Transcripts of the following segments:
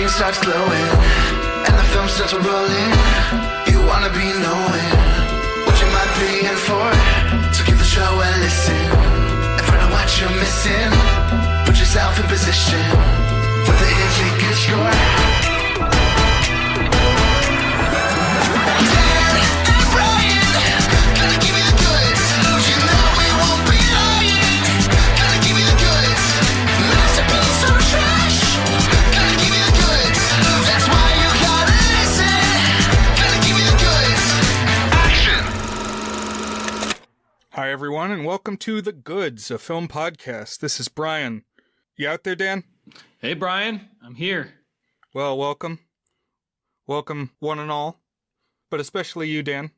screen starts glowing and the film starts rolling. You wanna be knowing what you might be in for. So give the show a listen and find out what you're missing. Put yourself in position for the easy good score. Hi, everyone, and welcome to The Goods, a film podcast. This is Brian. You out there, Dan? Hey, Brian. I'm here. Well, welcome. Welcome, one and all. But especially you, Dan.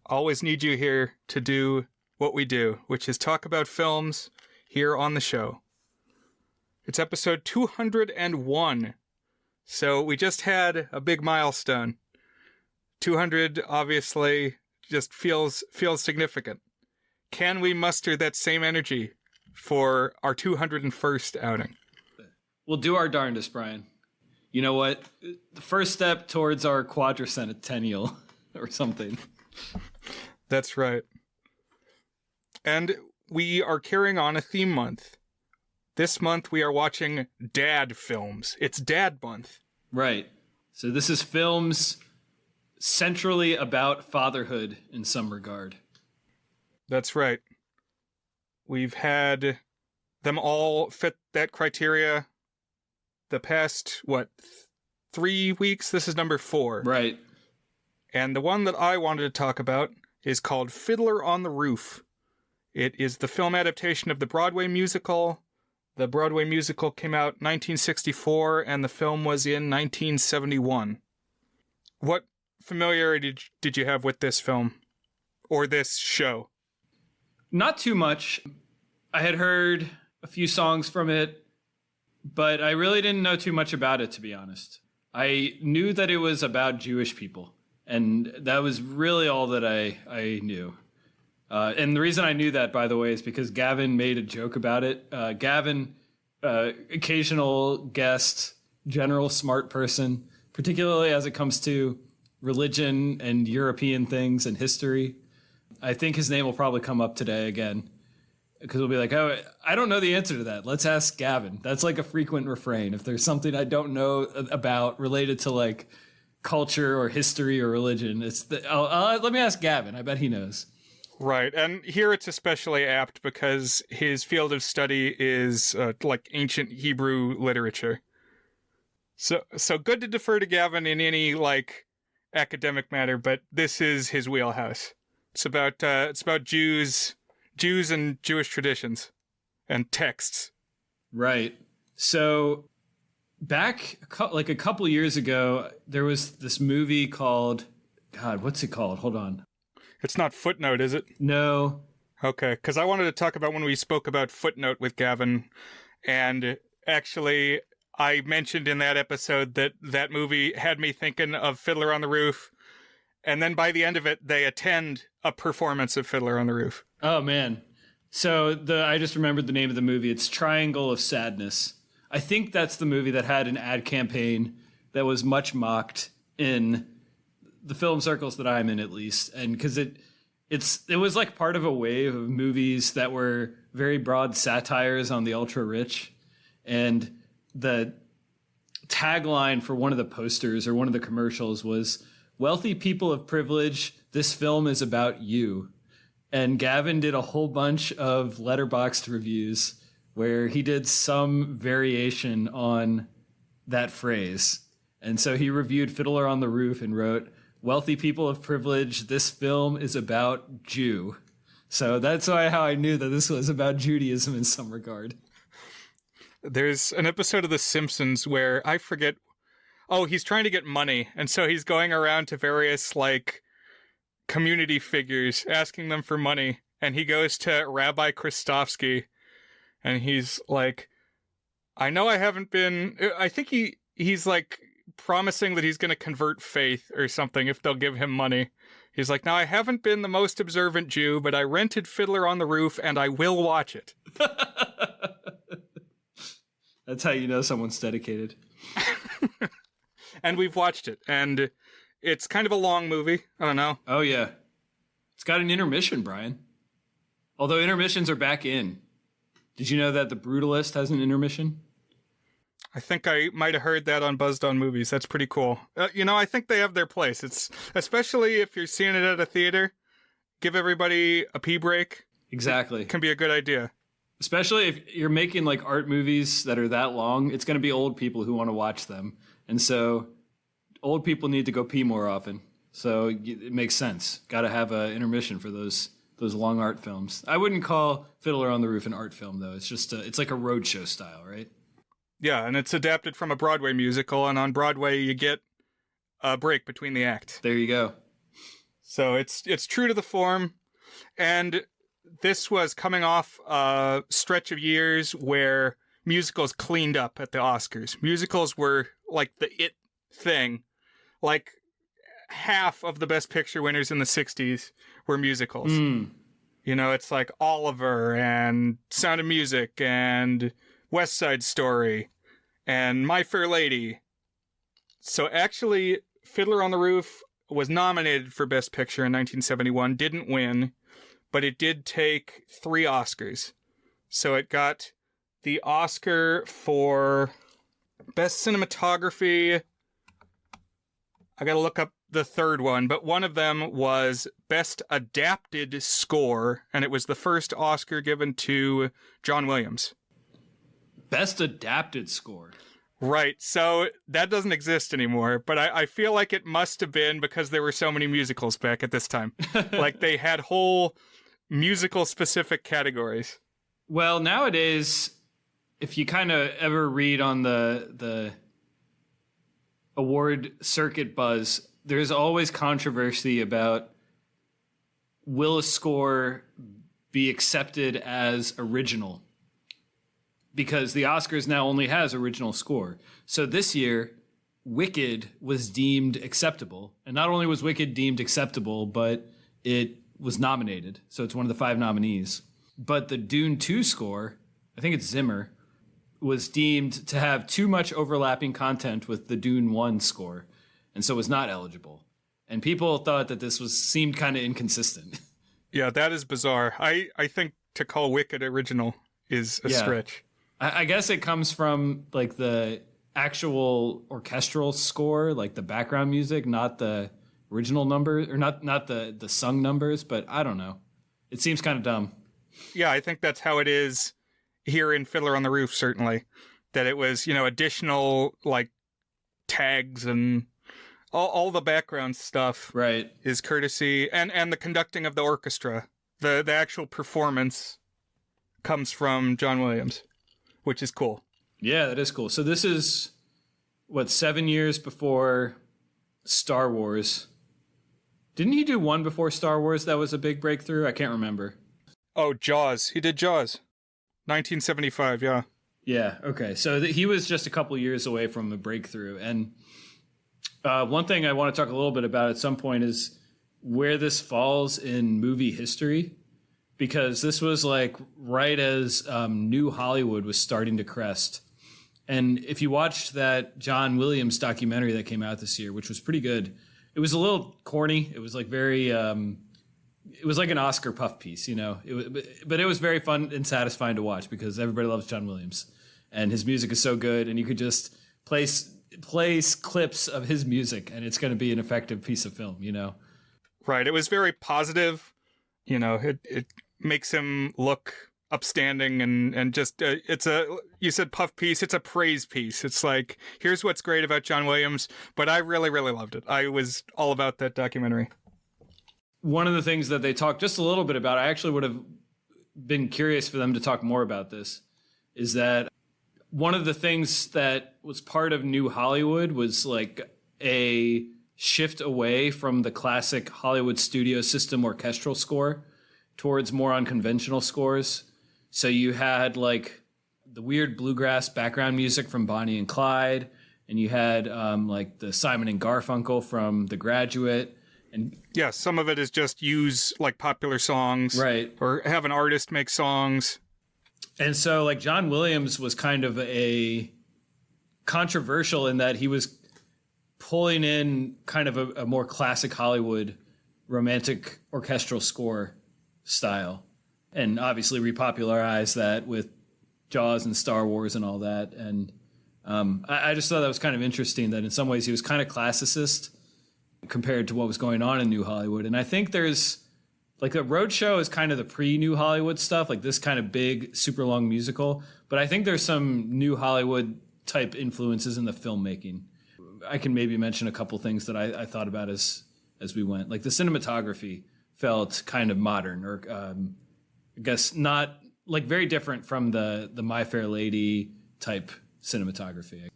Always need you here to do what we do, which is talk about films here on the show. It's episode 201. So we just had a big milestone. 200, obviously, just feels significant. Can we muster that same energy for our 201st outing? We'll do our darndest, Brian. You know what? The first step towards our quadricentennial or something. That's right. And we are carrying on a theme month. This month we are watching dad films. It's Dad Month. Right. So this is films centrally about fatherhood in some regard. That's right. We've had them all fit that criteria the past, 3 weeks? This is number 4. Right. And the one that I wanted to talk about is called Fiddler on the Roof. It is the film adaptation of the Broadway musical. The Broadway musical came out 1964, and the film was in 1971. What familiarity did you have with this film? Or this show? Not too much. I had heard a few songs from it, but I really didn't know too much about it, to be honest. I knew that it was about Jewish people, and that was really all that I knew. And the reason I knew that, by the way, is because Gavin made a joke about it. Gavin, occasional guest, general smart person, particularly as it comes to religion and European things and history. I think his name will probably come up today again, because we'll be like, oh, I don't know the answer to that. Let's ask Gavin. That's like a frequent refrain. If there's something I don't know about related to like culture or history or religion, let me ask Gavin. I bet he knows. Right. And here it's especially apt because his field of study is like ancient Hebrew literature. So good to defer to Gavin in any like academic matter, but this is his wheelhouse. It's about Jews and Jewish traditions and texts. Right. So back like a couple years ago, there was this movie called, God, what's it called? Hold on. It's not Footnote, is it? No. Okay, because I wanted to talk about when we spoke about Footnote with Gavin, and actually I mentioned in that episode that movie had me thinking of Fiddler on the Roof. And then by the end of it, they attend a performance of Fiddler on the Roof. Oh, man. So I just remembered the name of the movie. It's Triangle of Sadness. I think that's the movie that had an ad campaign that was much mocked in the film circles that I'm in, at least. And because it was like part of a wave of movies that were very broad satires on the ultra rich. And the tagline for one of the posters or one of the commercials was, "Wealthy people of privilege, this film is about you." And Gavin did a whole bunch of Letterboxd reviews where he did some variation on that phrase. And so he reviewed Fiddler on the Roof and wrote, "Wealthy people of privilege, this film is about Jew." So that's how I knew that this was about Judaism in some regard. There's an episode of The Simpsons where I forget... Oh, he's trying to get money, and so he's going around to various, like, community figures, asking them for money, and he goes to Rabbi Christofsky, and he's like, I know I haven't been... I think he's, like, promising that he's going to convert faith or something if they'll give him money. He's like, now I haven't been the most observant Jew, but I rented Fiddler on the Roof, and I will watch it. That's how you know someone's dedicated. and we've watched it, and it's kind of a long movie. I don't know. Oh, yeah. It's got an intermission, Brian. Although intermissions are back in. Did you know that The Brutalist has an intermission? I think I might have heard that on Buzzed On Movies. That's pretty cool. I think they have their place. It's especially if you're seeing it at a theater, give everybody a pee break. Exactly. It can be a good idea. Especially if you're making like art movies that are that long, it's going to be old people who want to watch them. And so old people need to go pee more often. So it makes sense. Got to have an intermission for those long art films. I wouldn't call Fiddler on the Roof an art film, though. It's just it's like a roadshow style, right? Yeah, and it's adapted from a Broadway musical, and on Broadway you get a break between the act. There you go. So it's true to the form, and this was coming off a stretch of years where musicals cleaned up at the Oscars. Musicals were like the it thing. Like half of the Best Picture winners in the 60s were musicals. It's like Oliver and Sound of Music and West Side Story and My Fair Lady. So actually, Fiddler on the Roof was nominated for Best Picture in 1971, didn't win, but it did take 3 Oscars. So it got the Oscar for Best Cinematography. I gotta look up the third one, but one of them was Best Adapted Score, and it was the first Oscar given to John Williams. Best Adapted Score. Right, so that doesn't exist anymore, but I feel like it must have been because there were so many musicals back at this time. Like they had whole musical-specific categories. Well, nowadays, if you kind of ever read on the award circuit buzz, there's always controversy about will a score be accepted as original? Because the Oscars now only has original score. So this year, Wicked was deemed acceptable. And not only was Wicked deemed acceptable, but it was nominated. So it's one of the 5 nominees. But the Dune 2 score, I think it's Zimmer, was deemed to have too much overlapping content with the Dune 1 score. And so was not eligible. And people thought that this seemed kind of inconsistent. Yeah, that is bizarre. I think to call Wicked original is a stretch. I guess it comes from like the actual orchestral score, like the background music, not the original numbers, or not the sung numbers, but I don't know. It seems kind of dumb. Yeah, I think that's how it is here in Fiddler on the Roof, certainly. That it was, additional like tags and all the background stuff right is courtesy, and the conducting of the orchestra. The actual performance comes from John Williams, which is cool. Yeah, that is cool. So this is, 7 years before Star Wars. Didn't he do one before Star Wars that was a big breakthrough? I can't remember. Oh, Jaws. He did Jaws. 1975, yeah. Yeah, okay. So he was just a couple years away from a breakthrough. And one thing I want to talk a little bit about at some point is where this falls in movie history. Because this was like right as New Hollywood was starting to crest. And if you watched that John Williams documentary that came out this year, which was pretty good, it was a little corny. It was like very, it was like an Oscar puff piece, but it was very fun and satisfying to watch because everybody loves John Williams and his music is so good. And you could just place clips of his music and it's going to be an effective piece of film, Right. It was very positive. It makes him look upstanding and just you said puff piece, it's a praise piece. It's like, here's what's great about John Williams, but I really, really loved it. I was all about that documentary. One of the things that they talked just a little bit about, I actually would have been curious for them to talk more about this, is that one of the things that was part of New Hollywood was like a shift away from the classic Hollywood studio system orchestral score towards more unconventional scores. So you had like the weird bluegrass background music from Bonnie and Clyde, and you had like the Simon and Garfunkel from The Graduate. And yeah, some of it is just use like popular songs, right, or have an artist make songs. And so like John Williams was kind of a controversial in that he was pulling in kind of a more classic Hollywood romantic orchestral score style, and obviously repopularized that with Jaws and Star Wars and all that. And I just thought that was kind of interesting that in some ways he was kind of classicist compared to what was going on in New Hollywood. And I think there's like the Roadshow is kind of the pre-New Hollywood stuff, like this kind of big, super long musical. But I think there's some New Hollywood type influences in the filmmaking. I can maybe mention a couple things that I thought about as we went. Like the cinematography felt kind of modern, or I guess not, like very different from the My Fair Lady type cinematography.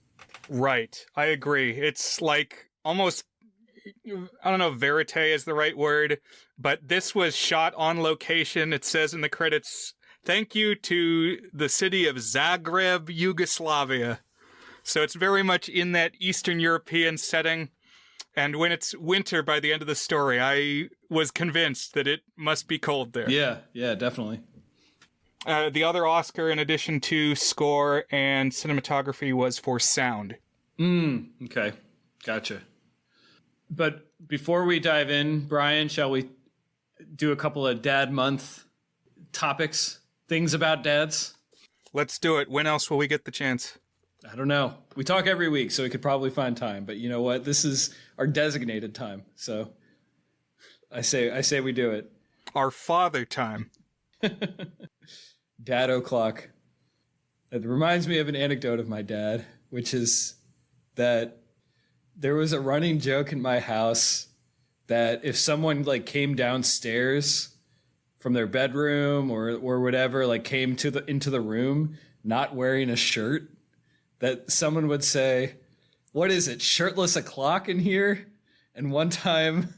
Right. I agree. It's like almost, I don't know if verite is the right word, but this was shot on location. It says in the credits, thank you to the city of Zagreb, Yugoslavia. So it's very much in that Eastern European setting. And when it's winter by the end of the story, I was convinced that it must be cold there. Yeah, definitely. The other Oscar, in addition to score and cinematography, was for sound. Okay. Gotcha. But before we dive in, Brian, shall we do a couple of Dad Month topics, things about dads? Let's do it. When else will we get the chance? I don't know. We talk every week, so we could probably find time. But you know what? This is our designated time. So I say we do it. Our father time. Dad o'clock. It reminds me of an anecdote of my dad, which is that there was a running joke in my house that if someone like came downstairs from their bedroom or whatever, like came into the room not wearing a shirt, that someone would say, "What is it, shirtless o'clock in here?" And one time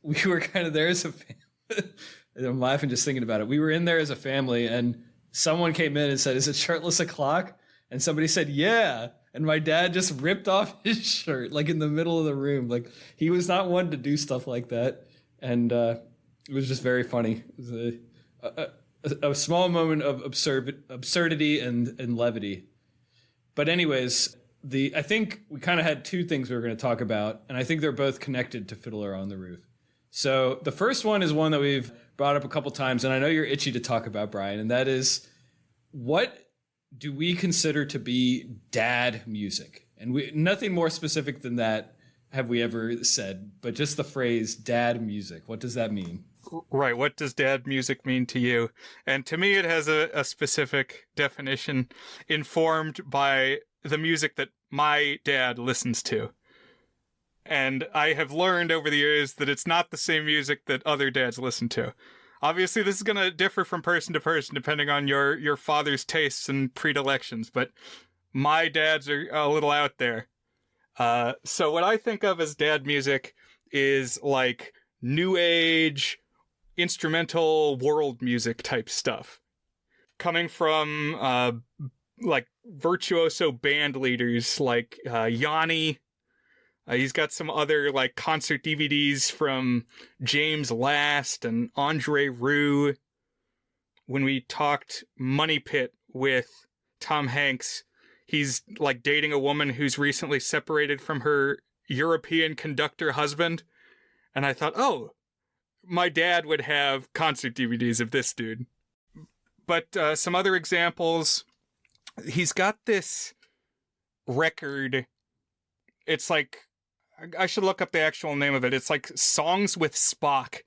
we were kind of there as a family. I'm laughing just thinking about it. We were in there as a family and someone came in and said, "Is it shirtless o'clock?" And somebody said, "Yeah." And my dad just ripped off his shirt, like in the middle of the room. Like he was not one to do stuff like that. And it was just very funny. It was a small moment of absurdity and levity. But anyways, I think we kind of had two things we were going to talk about, and I think they're both connected to Fiddler on the Roof. So the first one is one that we've brought up a couple times, and I know you're itchy to talk about, Brian, and that is, what do we consider to be dad music? And nothing more specific than that have we ever said, but just the phrase dad music. What does that mean? Right. What does dad music mean to you? And to me, it has a specific definition informed by the music that my dad listens to. And I have learned over the years that it's not the same music that other dads listen to. Obviously, this is going to differ from person to person depending on your father's tastes and predilections, but my dads are a little out there. So what I think of as dad music is like new age, instrumental world music type stuff. Coming from like virtuoso band leaders like Yanni. He's got some other like concert DVDs from James Last and Andre Rieu. When we talked Money Pit with Tom Hanks, he's like dating a woman who's recently separated from her European conductor husband. And I thought, oh, my dad would have concert DVDs of this dude. But some other examples, he's got this record. It's like, I should look up the actual name of it. It's like Songs with Spock.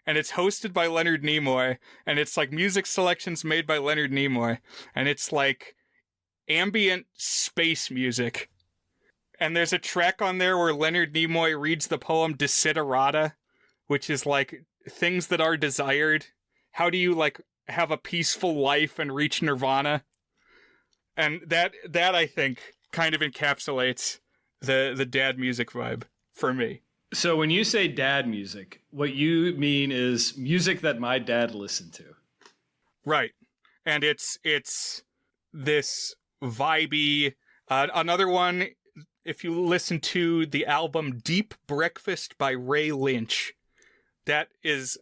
And it's hosted by Leonard Nimoy. And it's like music selections made by Leonard Nimoy. And it's like ambient space music. And there's a track on there where Leonard Nimoy reads the poem Desiderata, which is like things that are desired. How do you like have a peaceful life and reach nirvana? And that I think kind of encapsulates the dad music vibe for me. So when you say dad music, what you mean is music that my dad listened to. Right. And it's this vibey. Another one, if you listen to the album Deep Breakfast by Ray Lynch, that is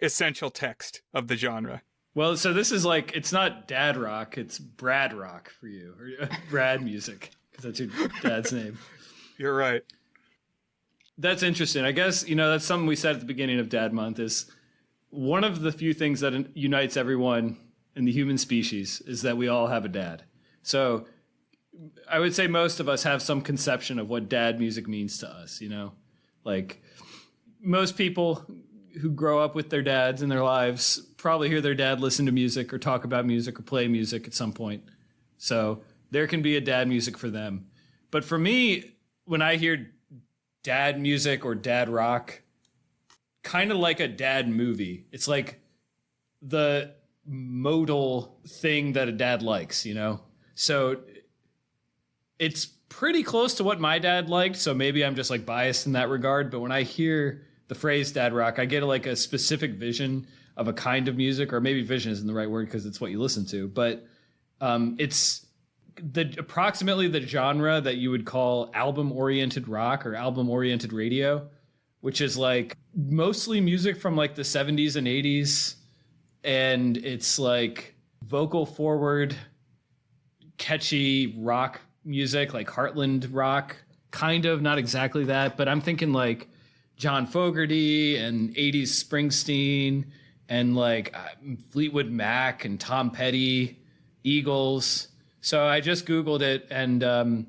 essential text of the genre. Well, so this is like, it's not dad rock, it's Brad rock for you, or Brad music, because that's your dad's name. You're right. That's interesting. I guess, that's something we said at the beginning of Dad Month is one of the few things that unites everyone in the human species is that we all have a dad. So I would say most of us have some conception of what dad music means to us, Like most people who grow up with their dads in their lives probably hear their dad listen to music or talk about music or play music at some point. So there can be a dad music for them. But for me, when I hear dad music or dad rock, kind of like a dad movie. It's like the modal thing that a dad likes, So it's pretty close to what my dad liked. So maybe I'm just like biased in that regard. But when I hear the phrase dad rock, I get like a specific vision of a kind of music, or maybe vision isn't the right word because it's what you listen to. But it's approximately the genre that you would call album-oriented rock or album-oriented radio, which is like mostly music from like the 70s and 80s. And it's like vocal forward, catchy rock music, like Heartland rock, kind of, not exactly that, but I'm thinking like John Fogerty and 80s Springsteen and like Fleetwood Mac and Tom Petty, Eagles. So I just Googled it and I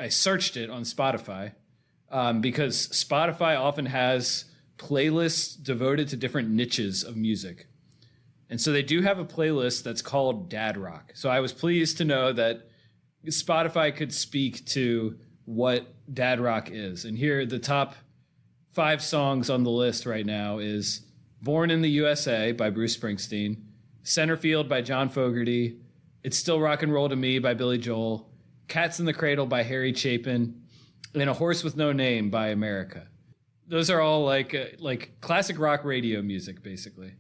searched it on Spotify because Spotify often has playlists devoted to different niches of music. And so they do have a playlist that's called Dad Rock. So I was pleased to know that Spotify could speak to what Dad Rock is. And here, the top 5 songs on the list right now is Born in the USA by Bruce Springsteen, Centerfield by John Fogerty, It's Still Rock and Roll to Me by Billy Joel, Cats in the Cradle by Harry Chapin, and A Horse with No Name by America. Those are all like classic rock radio music, basically.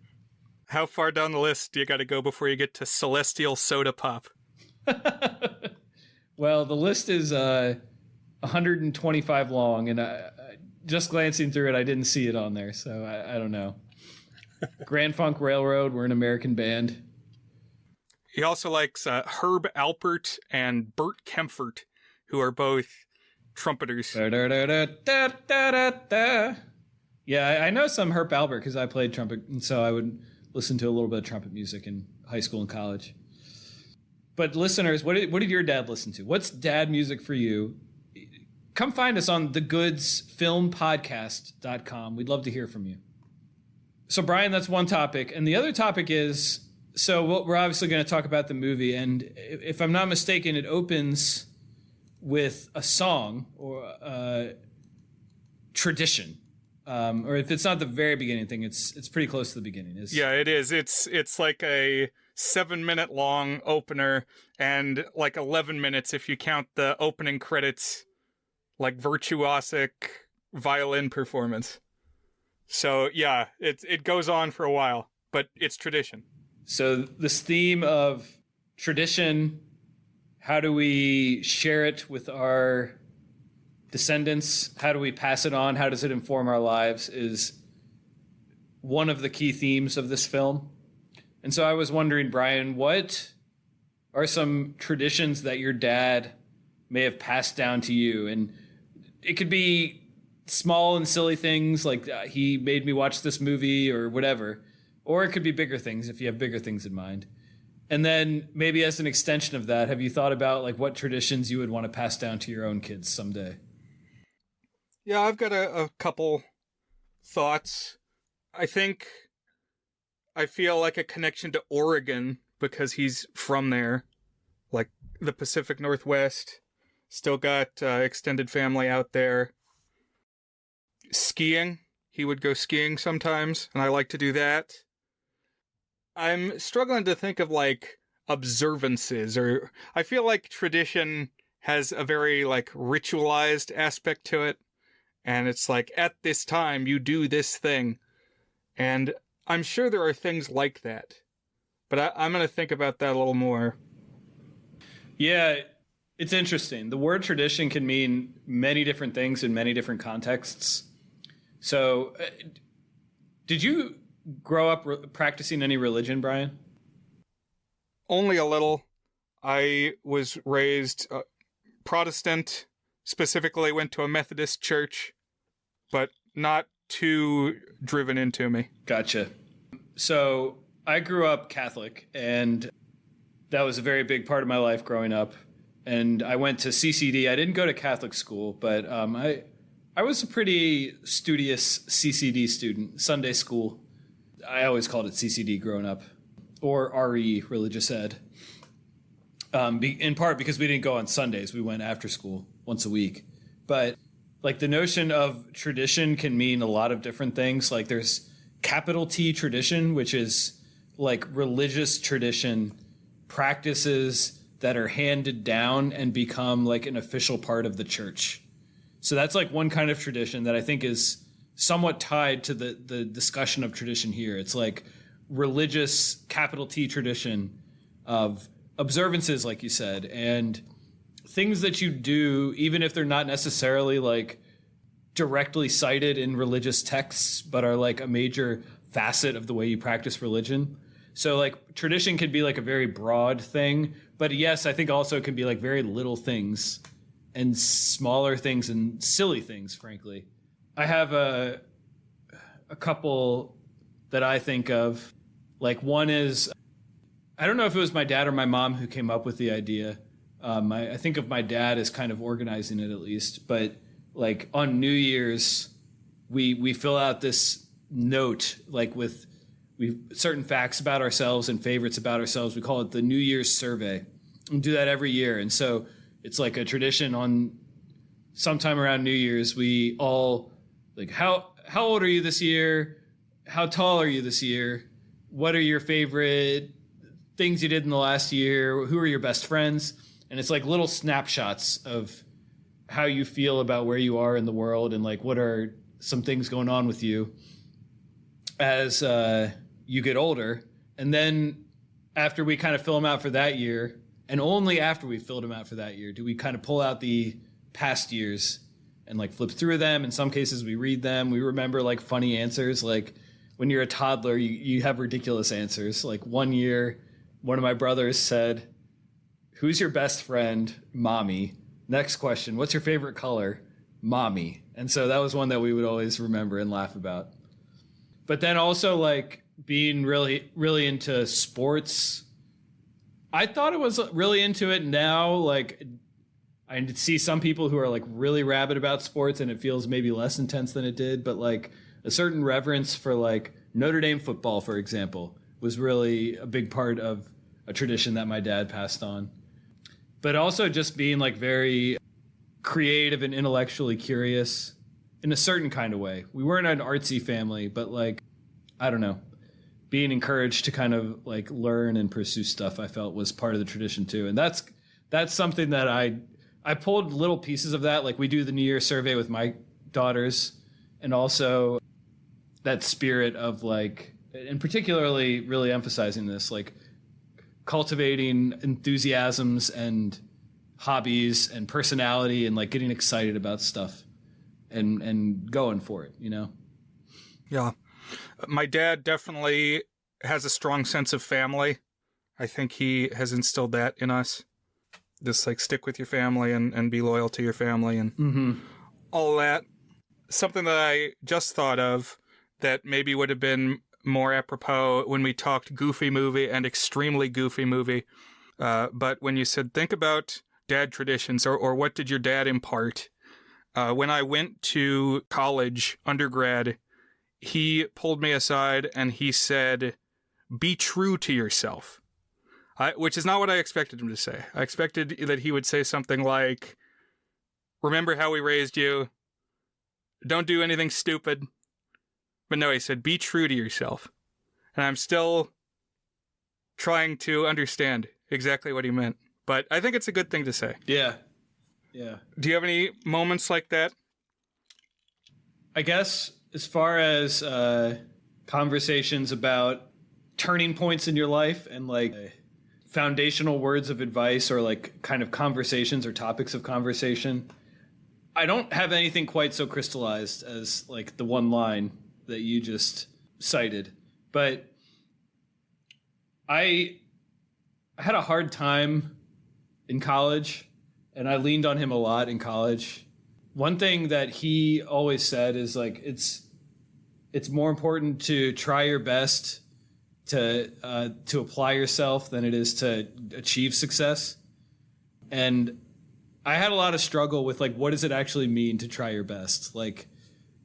How far down the list do you got to go before you get to Celestial Soda Pop? Well, the list is 125 long, and just glancing through it, I didn't see it on there, so I don't know. Grand Funk Railroad, we're an American band. He also likes Herb Alpert and Bert Kempfert, who are both trumpeters. Yeah, I know some Herb Alpert because I played trumpet, and so I would listen to a little bit of trumpet music in high school and college. But listeners, what did your dad listen to? What's dad music for you? Come find us on thegoodsfilmpodcast.com. We'd love to hear from you. So, Brian, that's one topic. And the other topic is, so we're obviously going to talk about the movie. And if I'm not mistaken, it opens with a song or tradition. Or if it's not the very beginning thing, it's pretty close to the beginning. Yeah, it is. It's like a 7-minute long opener and like 11 minutes if you count the opening credits, like virtuosic violin performance. So yeah, it goes on for a while, but it's tradition. So this theme of tradition, how do we share it with our descendants? How do we pass it on? How does it inform our lives is one of the key themes of this film. And so I was wondering, Brian, what are some traditions that your dad may have passed down to you? And it could be small and silly things like he made me watch this movie or whatever, or it could be bigger things if you have bigger things in mind. And then maybe as an extension of that, have you thought about like what traditions you would want to pass down to your own kids someday? Yeah, I've got a couple thoughts. I feel like a connection to Oregon because he's from there, like the Pacific Northwest. Still got extended family out there. Skiing. He would go skiing sometimes, and I like to do that. I'm struggling to think of like observances, or I feel like tradition has a very like ritualized aspect to it. And it's like, at this time, you do this thing. And I'm sure there are things like that. But I'm going to think about that a little more. Yeah, it's interesting. The word tradition can mean many different things in many different contexts. So, did you grow up practicing any religion, Brian? Only a little. I was raised Protestant, specifically went to a Methodist church, but not too driven into me. Gotcha. So I grew up Catholic, and that was a very big part of my life growing up. And I went to CCD. I didn't go to Catholic school, but I was a pretty studious CCD student, Sunday school. I always called it CCD growing up, or RE, religious ed. In part because we didn't go on Sundays. We went after school once a week. But like the notion of tradition can mean a lot of different things. Like there's capital T tradition, which is like religious tradition, practices that are handed down and become like an official part of the church. So that's like one kind of tradition that I think is somewhat tied to the discussion of tradition here. It's like religious capital T tradition of observances, like you said, and things that you do, even if they're not necessarily like directly cited in religious texts, but are like a major facet of the way you practice religion. So like tradition can be like a very broad thing, but yes, I think also it can be like very little things and smaller things and silly things, frankly. I have a couple that I think of. Like one is, I don't know if it was my dad or my mom who came up with the idea. I think of my dad as kind of organizing it at least, but like on New Year's, we fill out this note like with certain facts about ourselves and favorites about ourselves. We call it the New Year's survey. We do that every year. And so it's like a tradition on sometime around New Year's, we all like, how old are you this year? How tall are you this year? What are your favorite things you did in the last year? Who are your best friends? And it's like little snapshots of how you feel about where you are in the world and like what are some things going on with you as you get older. And then after we kind of fill them out for that year, and only after we filled them out for that year, do we kind of pull out the past years and like flip through them. In some cases we read them. We remember like funny answers. Like when you're a toddler, you have ridiculous answers. Like one year, one of my brothers said, "Who's your best friend?" "Mommy." Next question, "What's your favorite color?" "Mommy." And so that was one that we would always remember and laugh about. But then also like being really, really into sports. I thought I was really into it. Now, like I see some people who are like really rabid about sports and it feels maybe less intense than it did. But like a certain reverence for like Notre Dame football, for example, was really a big part of a tradition that my dad passed on. But also just being like very creative and intellectually curious in a certain kind of way. We weren't an artsy family, but like, I don't know, being encouraged to kind of like learn and pursue stuff I felt was part of the tradition too. And that's something that I pulled little pieces of that. Like we do the New Year survey with my daughters, and also that spirit of like, and particularly really emphasizing this, like cultivating enthusiasms and hobbies and personality and like getting excited about stuff and going for it, you know? Yeah. My dad definitely has a strong sense of family. I think he has instilled that in us. Just like stick with your family and be loyal to your family and all that. Something that I just thought of that maybe would have been more apropos when we talked goofy movie and extremely goofy movie. But when you said, think about dad traditions or what did your dad impart? When I went to college, undergrad, he pulled me aside and he said, be true to yourself. Which is not what I expected him to say. I expected that he would say something like, remember how we raised you. Don't do anything stupid. But no, he said, be true to yourself. And I'm still trying to understand exactly what he meant. But I think it's a good thing to say. Yeah. Yeah. Do you have any moments like that? I guess as far as conversations about turning points in your life and like foundational words of advice or like kind of conversations or topics of conversation, I don't have anything quite so crystallized as like the one line that you just cited. But I had a hard time in college and I leaned on him a lot in college. One thing that he always said is like it's more important to try your best to apply yourself than it is to achieve success. And I had a lot of struggle with like, what does it actually mean to try your best? Like,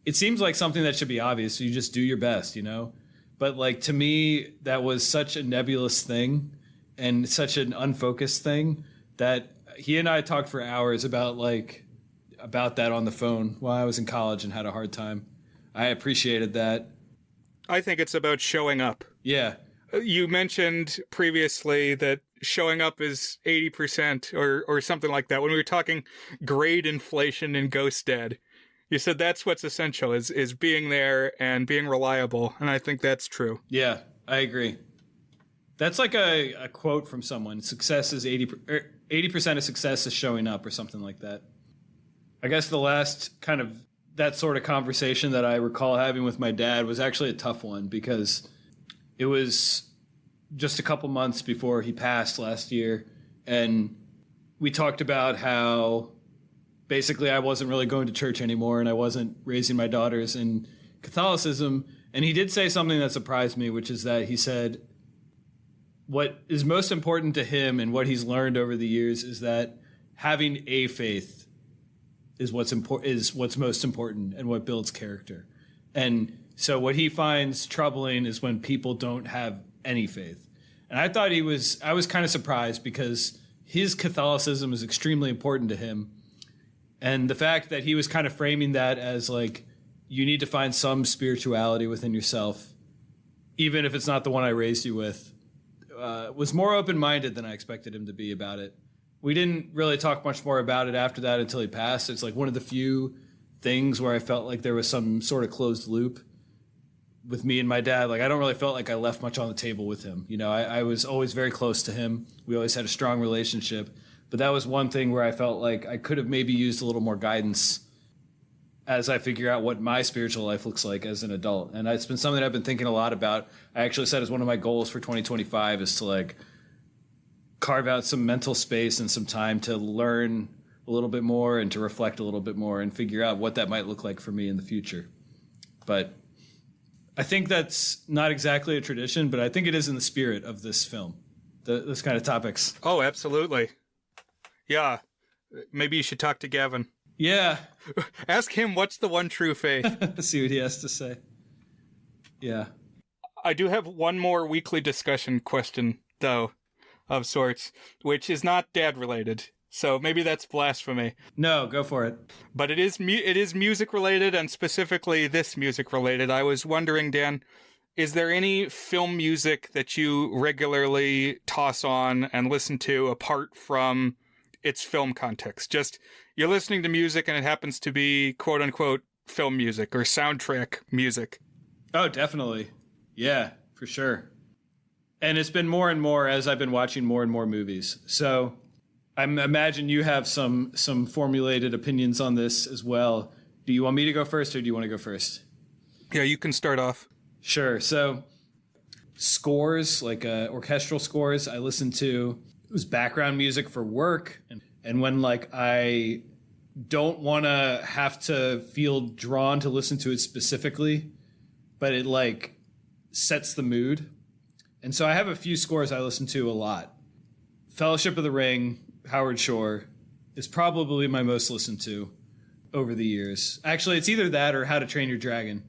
it seems like something that should be obvious. You just do your best, you know? But like, to me, that was such a nebulous thing and such an unfocused thing that he and I talked for hours about that on the phone while I was in college and had a hard time. I appreciated that. I think it's about showing up. Yeah. You mentioned previously that showing up is 80% or something like that. When we were talking grade inflation in Ghost Dad, you said that's what's essential is being there and being reliable. And I think that's true. Yeah, I agree. That's like a quote from someone. Success is 80% of success is showing up or something like that. I guess the last kind of that sort of conversation that I recall having with my dad was actually a tough one because it was just a couple months before he passed last year. And we talked about how basically I wasn't really going to church anymore and I wasn't raising my daughters in Catholicism. And he did say something that surprised me, which is that he said what is most important to him and what he's learned over the years is that having a faith is what's most important and what builds character. And so what he finds troubling is when people don't have any faith. And I thought I was kind of surprised because his Catholicism is extremely important to him. And the fact that he was kind of framing that as like, you need to find some spirituality within yourself, even if it's not the one I raised you with, was more open-minded than I expected him to be about it. We didn't really talk much more about it after that until he passed. It's like one of the few things where I felt like there was some sort of closed loop with me and my dad. Like, I don't really felt like I left much on the table with him. You know, I was always very close to him. We always had a strong relationship. But that was one thing where I felt like I could have maybe used a little more guidance as I figure out what my spiritual life looks like as an adult. And it's been something I've been thinking a lot about. I actually said as one of my goals for 2025 is to like carve out some mental space and some time to learn a little bit more and to reflect a little bit more and figure out what that might look like for me in the future. But I think that's not exactly a tradition, but I think it is in the spirit of this film, this kind of topics. Oh, absolutely. Yeah. Maybe you should talk to Gavin. Yeah. Ask him what's the one true faith. See what he has to say. Yeah. I do have one more weekly discussion question, though, of sorts, which is not dad related. So maybe that's blasphemy. No, go for it. But it is music related, and specifically this music related. I was wondering, Dan, is there any film music that you regularly toss on and listen to apart from its film context? Just you're listening to music and it happens to be quote unquote film music or soundtrack music. Oh, definitely. Yeah, for sure. And it's been more and more as I've been watching more and more movies. So I imagine you have some formulated opinions on this as well. Do you want me to go first or do you want to go first? Yeah, you can start off. Sure. So scores, like orchestral scores, I listen to. It was background music for work. And when like I don't want to have to feel drawn to listen to it specifically, but it like sets the mood. And so I have a few scores I listen to a lot. Fellowship of the Ring, Howard Shore, is probably my most listened to over the years. Actually, it's either that or How to Train Your Dragon.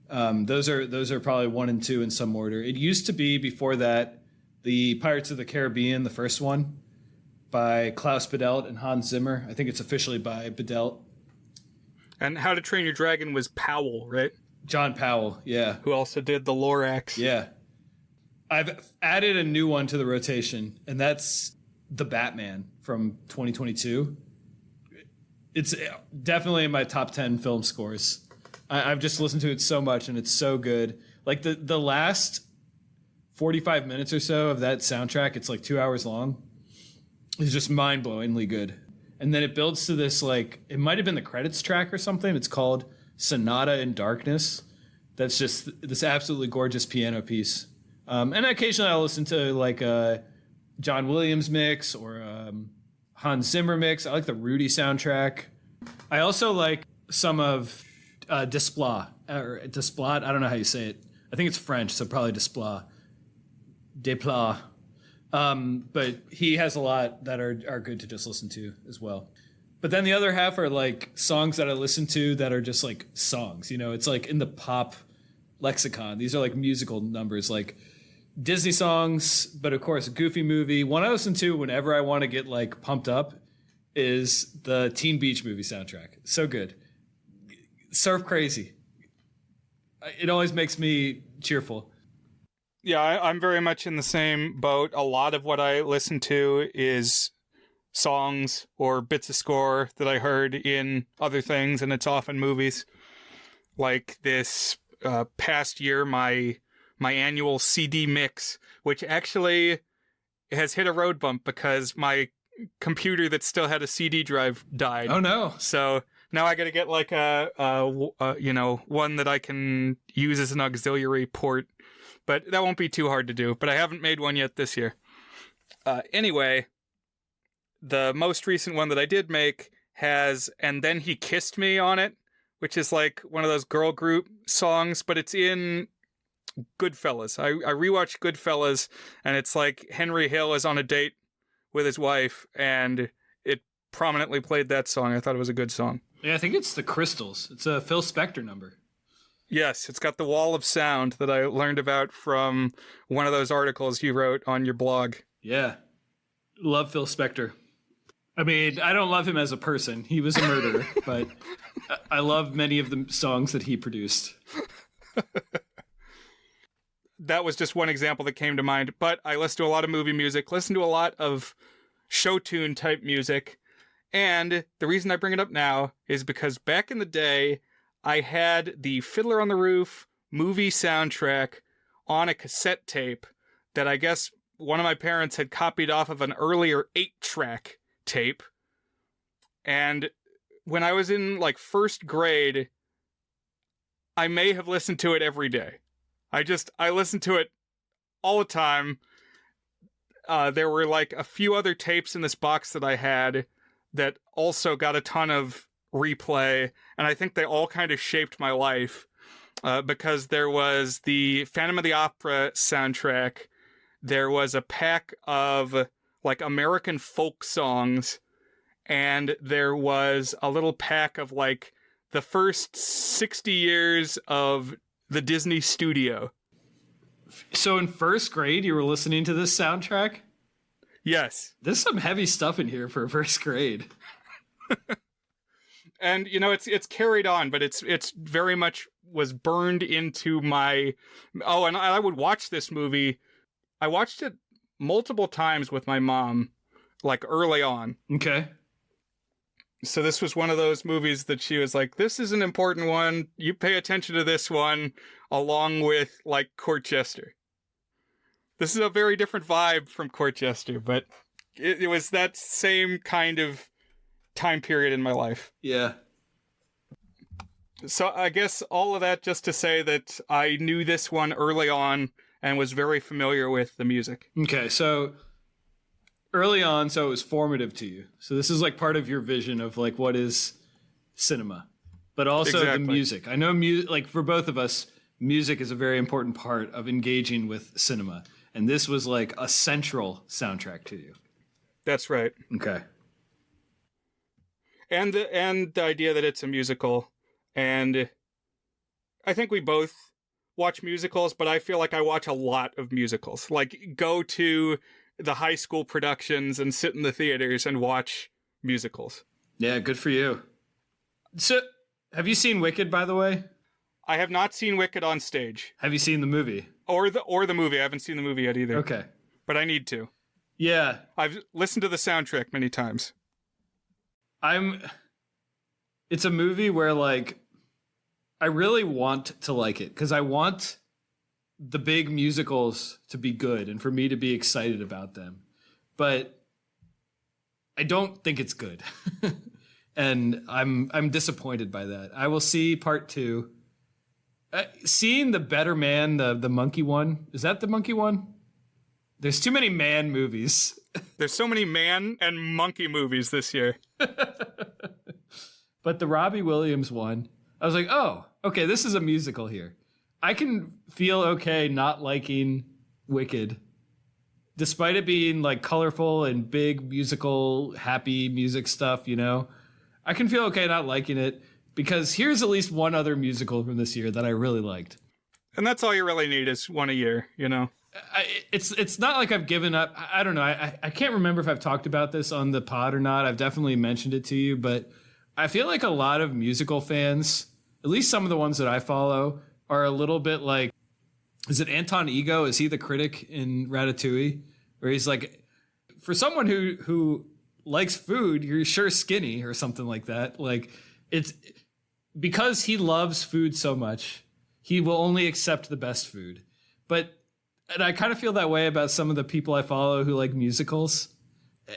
Those are probably 1 and 2 in some order. It used to be before that the Pirates of the Caribbean, the first one, by Klaus Badelt and Hans Zimmer. I think it's officially by Badelt. And How to Train Your Dragon was Powell, right? John Powell, yeah. Who also did the Lorax. Yeah. I've added a new one to the rotation, and that's The Batman from 2022. It's definitely in my top 10 film scores. I've just listened to it so much, and it's so good. Like the last 45 minutes or so of that soundtrack, it's like 2 hours long, is just mind-blowingly good. And then it builds to this, like, it might have been the credits track or something. It's called Sonata in Darkness. That's just this absolutely gorgeous piano piece. And occasionally I'll listen to like a John Williams mix or Hans Zimmer mix. I like the Rudy soundtrack. I also like some of Desplat, or Desplat. I don't know how you say it. I think it's French, so probably Desplat. Desplat. But he has a lot that are good to just listen to as well. But then the other half are like songs that I listen to that are just like songs. You know, it's like in the pop lexicon. These are like musical numbers, like Disney songs, but of course a Goofy movie. One I listen to whenever I want to get like pumped up is the Teen Beach Movie soundtrack. So good. Surf Crazy. It always makes me cheerful. Yeah, I'm very much in the same boat. A lot of what I listen to is songs or bits of score that I heard in other things, and it's often movies. Like this past year, my annual CD mix, which actually has hit a road bump because my computer that still had a CD drive died. Oh no! So now I got to get like a one that I can use as an auxiliary port, but that won't be too hard to do. But I haven't made one yet this year. Anyway, the most recent one that I did make has "And Then He Kissed Me" on it, which is like one of those girl group songs, but it's in Goodfellas. I rewatched Goodfellas, and it's like Henry Hill is on a date with his wife, and it prominently played that song. I thought it was a good song. Yeah, I think it's the Crystals. It's a Phil Spector number. Yes, it's got the wall of sound that I learned about from one of those articles you wrote on your blog. Yeah. Love Phil Spector. I mean, I don't love him as a person. He was a murderer, but I love many of the songs that he produced. That was just one example that came to mind, but I listen to a lot of movie music, listen to a lot of show tune type music, and the reason I bring it up now is because back in the day, I had the Fiddler on the Roof movie soundtrack on a cassette tape that I guess one of my parents had copied off of an earlier 8-track tape. And when I was in like first grade, I may have listened to it every day. I listened to it all the time. There were like a few other tapes in this box that I had that also got a ton of replay, and I think they all kind of shaped my life because there was the Phantom of the Opera soundtrack. There was a pack of like American folk songs, and there was a little pack of like the first 60 years of the Disney studio. So in first grade, you were listening to this soundtrack? Yes. There's some heavy stuff in here for first grade. And you know, it's carried on, but it's very much was burned into my. Oh, and I would watch this movie. I watched it multiple times with my mom, like early on. Okay. So this was one of those movies that she was like, "This is an important one. You pay attention to this one," along with like Court Jester. This is a very different vibe from Court Jester, but it was that same kind of time period in my life. Yeah. So I guess all of that just to say that I knew this one early on and was very familiar with the music. Okay, so early on, so it was formative to you. So this is like part of your vision of like what is cinema, but also Exactly. the music. I know like for both of us, music is a very important part of engaging with cinema. And this was like a central soundtrack to you. That's right. Okay. And the idea that it's a musical. And I think we both watch musicals, but I feel like I watch a lot of musicals. Like go to the high school productions and sit in the theaters and watch musicals. Yeah, good for you. So, have you seen Wicked, by the way? I have not seen Wicked on stage. Have you seen the movie? Or the movie. I haven't seen the movie yet either. Okay. But I need to. Yeah. I've listened to the soundtrack many times. It's a movie where like I really want to like it because I want the big musicals to be good and for me to be excited about them. But I don't think it's good. And I'm disappointed by that. I will see part 2. Seeing The Better Man, the monkey one. Is that the monkey one? There's too many man movies. There's so many man and monkey movies this year. But the Robbie Williams one, I was like, oh, okay, this is a musical here. I can feel okay not liking Wicked, despite it being like colorful and big musical, happy music stuff, you know. I can feel okay not liking it because here's at least one other musical from this year that I really liked. And that's all you really need is one a year, you know. It's not like I've given up. I don't know. I can't remember if I've talked about this on the pod or not. I've definitely mentioned it to you, but I feel like a lot of musical fans, at least some of the ones that I follow, are a little bit like, is it Anton Ego? Is he the critic in Ratatouille? Where he's like, for someone who likes food, you're sure skinny or something like that. Like, it's because he loves food so much, he will only accept the best food. And I kind of feel that way about some of the people I follow who like musicals,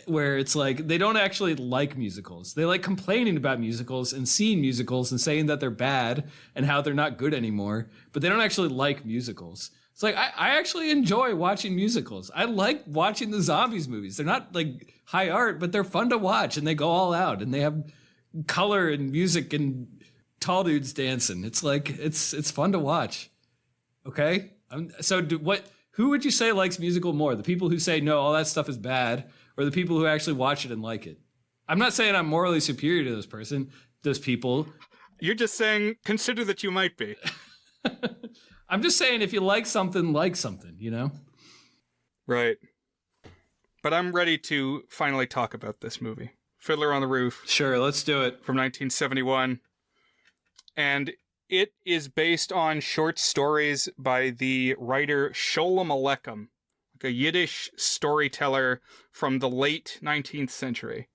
where it's like they don't actually like musicals. They like complaining about musicals and seeing musicals and saying that they're bad and how they're not good anymore, but they don't actually like musicals. It's like, I actually enjoy watching musicals. I like watching the zombies movies. They're not like high art, but they're fun to watch and they go all out and they have color and music and tall dudes dancing. It's like, it's fun to watch. Okay. Who would you say likes musical more? The people who say, no, all that stuff is bad, or the people who actually watch it and like it? I'm not saying I'm morally superior to those people. You're just saying, consider that you might be. I'm just saying if you like something, you know? Right. But I'm ready to finally talk about this movie. Fiddler on the Roof. Sure, let's do it. From 1971. And it is based on short stories by the writer Sholem Aleichem, like a Yiddish storyteller from the late 19th century.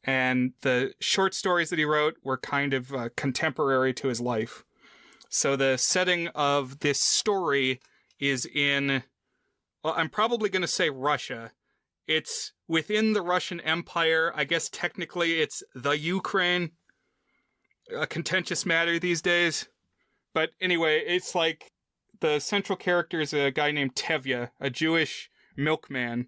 And the short stories that he wrote were kind of contemporary to his life. So the setting of this story is in, well, I'm probably going to say Russia. It's within the Russian Empire. I guess technically it's the Ukraine. A contentious matter these days. But anyway, it's like the central character is a guy named Tevye, a Jewish milkman,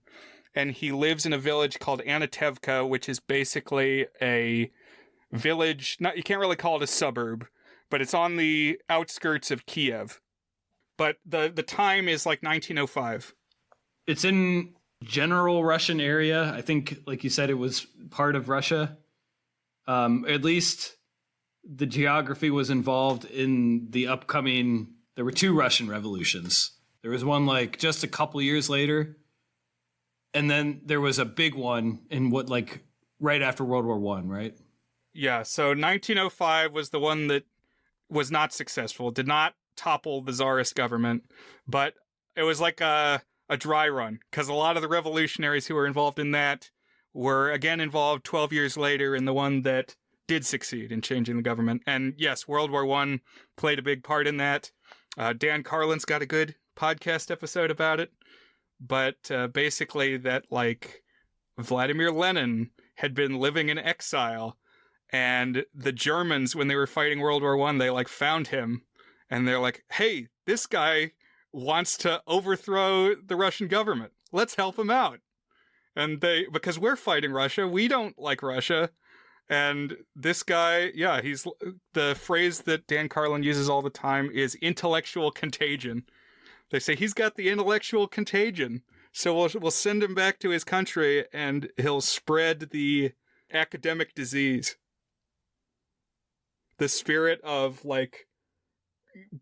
and he lives in a village called Anatevka, which is basically a village, you can't really call it a suburb, but it's on the outskirts of Kiev. But the time is like 1905. It's in general Russian area. I think, like you said, it was part of Russia. At least the geography was involved in the upcoming, there were two Russian revolutions. There was one like just a couple years later, and then there was a big one in right after World War I, right? Yeah, so 1905 was the one that was not successful, did not topple the Tsarist government, but it was like a dry run, because a lot of the revolutionaries who were involved in that were again involved 12 years later in the one that did succeed in changing the government. And yes, World War I played a big part in that. Dan Carlin's got a good podcast episode about it. But basically that, like, Vladimir Lenin had been living in exile, and the Germans, when they were fighting World War I, they, like, found him, and they're like, hey, this guy wants to overthrow the Russian government. Let's help him out. And because we're fighting Russia, we don't like Russia. And this guy, yeah, the phrase that Dan Carlin uses all the time is intellectual contagion. They say he's got the intellectual contagion, so we'll send him back to his country and he'll spread the academic disease. The spirit of, like,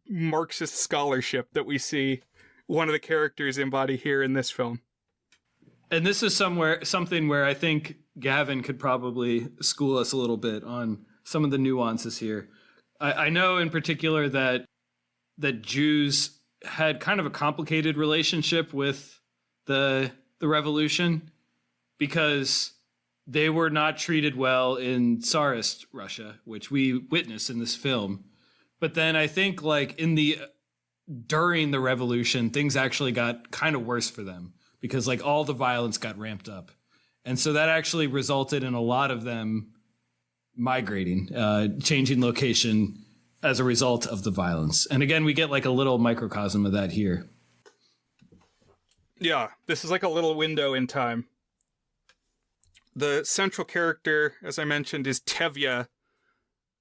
Marxist scholarship that we see one of the characters embody here in this film. And this is something where I think Gavin could probably school us a little bit on some of the nuances here. I know in particular that Jews had kind of a complicated relationship with the revolution because they were not treated well in Tsarist Russia, which we witness in this film. But then I think like during the revolution, things actually got kind of worse for them because like all the violence got ramped up. And so that actually resulted in a lot of them migrating, changing location as a result of the violence. And again, we get like a little microcosm of that here. Yeah, this is like a little window in time. The central character, as I mentioned, is Tevye,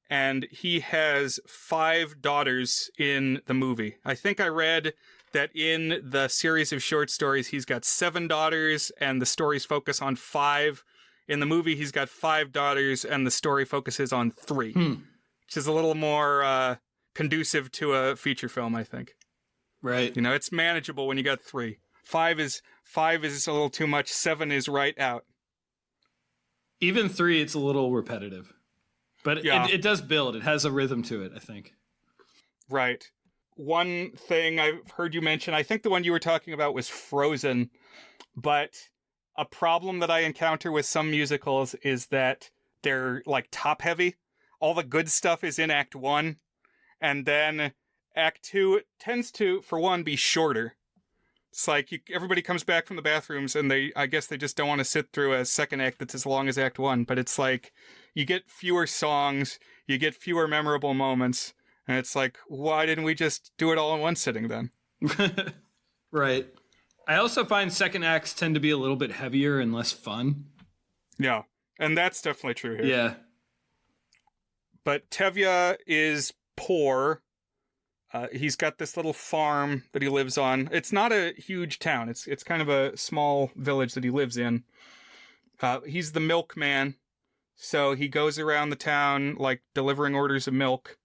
and he has 5 daughters in the movie. I think I read that in the series of short stories, he's got 7 daughters, and the stories focus on 5. In the movie, he's got 5 daughters, and the story focuses on 3, which is a little more conducive to a feature film, I think. Right. You know, it's manageable when you got 3. 5 is a little too much. 7 is right out. Even 3, it's a little repetitive. But Yeah. it does build. It has a rhythm to it, I think. Right. One thing I've heard you mention, I think the one you were talking about was Frozen, but a problem that I encounter with some musicals is that they're like top heavy. All the good stuff is in Act 1, and then Act 2 tends to, for one, be shorter. It's like everybody comes back from the bathrooms and I guess they just don't want to sit through a second act that's as long as Act 1, but it's like you get fewer songs, you get fewer memorable moments, and it's like, why didn't we just do it all in one sitting then? Right. I also find second acts tend to be a little bit heavier and less fun. Yeah, and that's definitely true here. Yeah. But Tevye is poor. He's got this little farm that he lives on. It's not a huge town. It's kind of a small village that he lives in. He's the milkman, so he goes around the town like delivering orders of milk.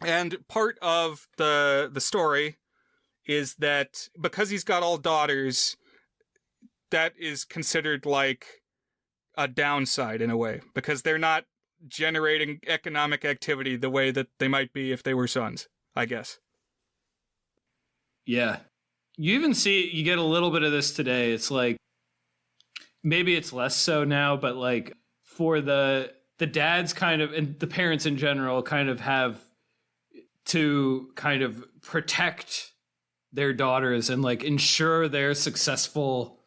And part of the story is that because he's got all daughters, that is considered like a downside in a way, because they're not generating economic activity the way that they might be if they were sons, I guess. Yeah. You get a little bit of this today. It's like, maybe it's less so now, but like for the dads kind of, and the parents in general kind of have to kind of protect their daughters and like ensure they're successful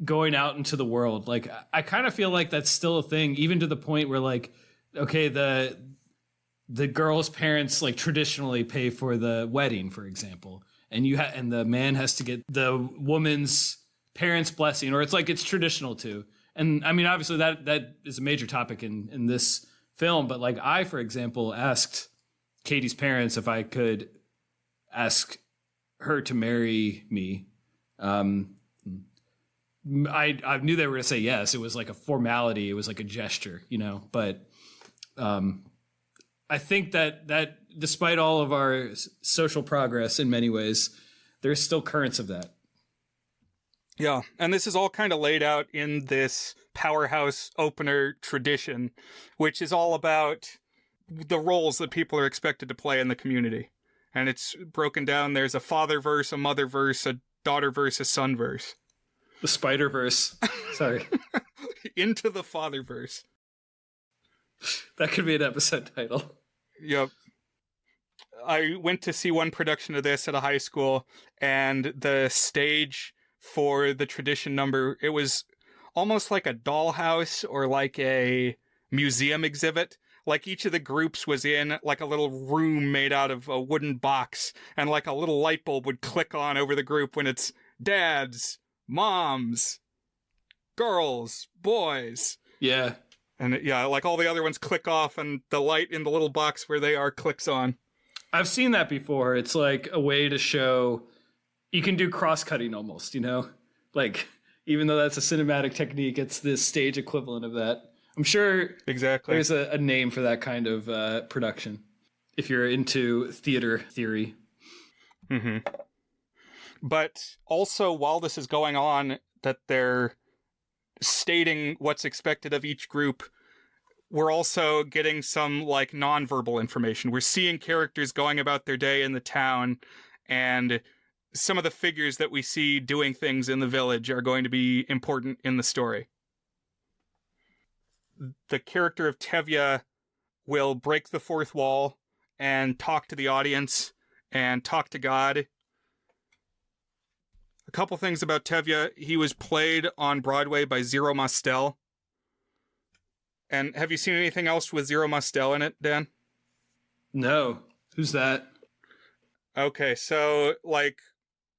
going out into the world. Like, I kind of feel like that's still a thing, even to the point where like, okay, the girl's parents like traditionally pay for the wedding, for example, and and the man has to get the woman's parents' blessing, or it's like it's traditional too. And I mean, obviously that is a major topic in this film, but like I, for example, asked Katie's parents if I could ask her to marry me. I knew they were going to say yes. It was like a formality. It was like a gesture, you know, but I think that despite all of our social progress in many ways, there's still currents of that. Yeah, and this is all kind of laid out in this powerhouse opener tradition, which is all about the roles that people are expected to play in the community. And it's broken down. There's a father verse, a mother verse, a daughter verse, a son verse. The Spider-Verse. Sorry. Into the father verse. That could be an episode title. Yep. I went to see one production of this at a high school, and the stage for the tradition number, it was almost like a dollhouse or like a museum exhibit. Like each of the groups was in like a little room made out of a wooden box, and like a little light bulb would click on over the group when it's dads, moms, girls, boys. Yeah. And yeah, like all the other ones click off and the light in the little box where they are clicks on. I've seen that before. It's like a way to show you can do cross-cutting almost, you know? Like, even though that's a cinematic technique, it's the stage equivalent of that. I'm sure exactly there's a name for that kind of production, if you're into theater theory. Mm-hmm. But also, while this is going on, that they're stating what's expected of each group, we're also getting some like nonverbal information. We're seeing characters going about their day in the town, and some of the figures that we see doing things in the village are going to be important in the story. The character of Tevye will break the fourth wall and talk to the audience and talk to God. A couple things about Tevye. He was played on Broadway by Zero Mostel. And have you seen anything else with Zero Mostel in it, Dan? No. Who's that? Okay, so like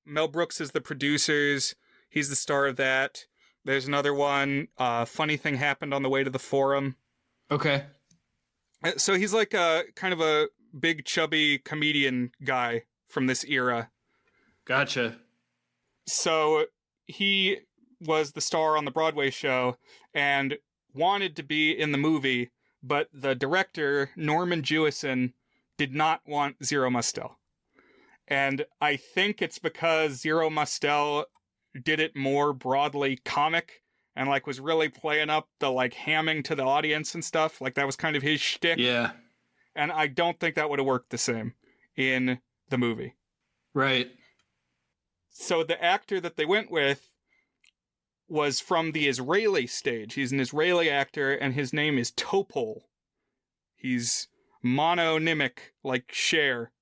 Mel Brooks is the producers. He's the star of that. There's another one, Funny Thing Happened on the Way to the Forum. Okay. So he's like a kind of a big, chubby comedian guy from this era. Gotcha. So he was the star on the Broadway show and wanted to be in the movie, but the director, Norman Jewison, did not want Zero Mostel. And I think it's because Zero Mostel did it more broadly comic and like was really playing up the like hamming to the audience and stuff. Like that was kind of his shtick. Yeah. And I don't think that would have worked the same in the movie. Right. So the actor that they went with was from the Israeli stage. He's an Israeli actor, and his name is Topol. He's mononymic, like Cher.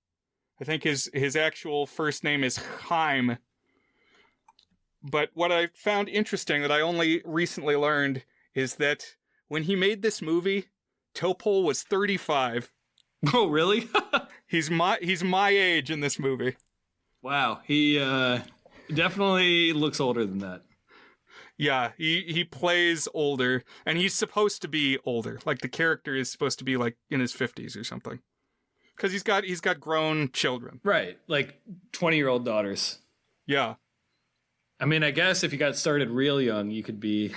I think his actual first name is Chaim. But what I found interesting that I only recently learned is that when he made this movie, Topol was 35. Oh, really? He's my age in this movie. Wow. He definitely looks older than that. Yeah, he plays older, and he's supposed to be older. Like the character is supposed to be like in his 50s or something. Because he's got grown children. Right. Like 20-year-old daughters. Yeah. I mean, I guess if you got started real young, you could be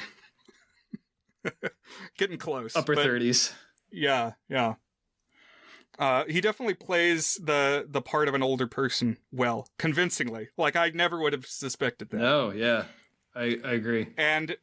getting close. Upper 30s. Yeah, yeah. He definitely plays the part of an older person well, convincingly. Like I never would have suspected that. Oh, yeah. I agree. And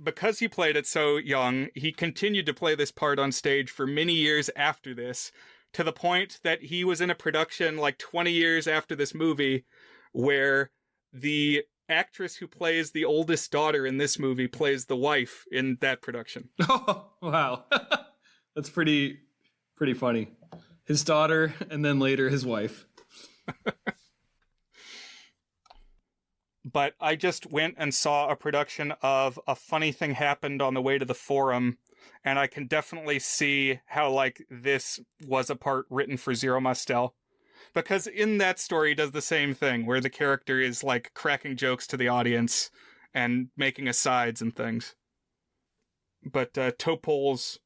because he played it so young, he continued to play this part on stage for many years after this, to the point that he was in a production like 20 years after this movie where the actress who plays the oldest daughter in this movie plays the wife in that production. Oh, wow. That's pretty funny. His daughter, and then later his wife. But I just went and saw a production of A Funny Thing Happened on the Way to the Forum, and I can definitely see how, like, this was a part written for Zero Mostel. Because in that story, he does the same thing, where the character is, like, cracking jokes to the audience and making asides and things. But Topol's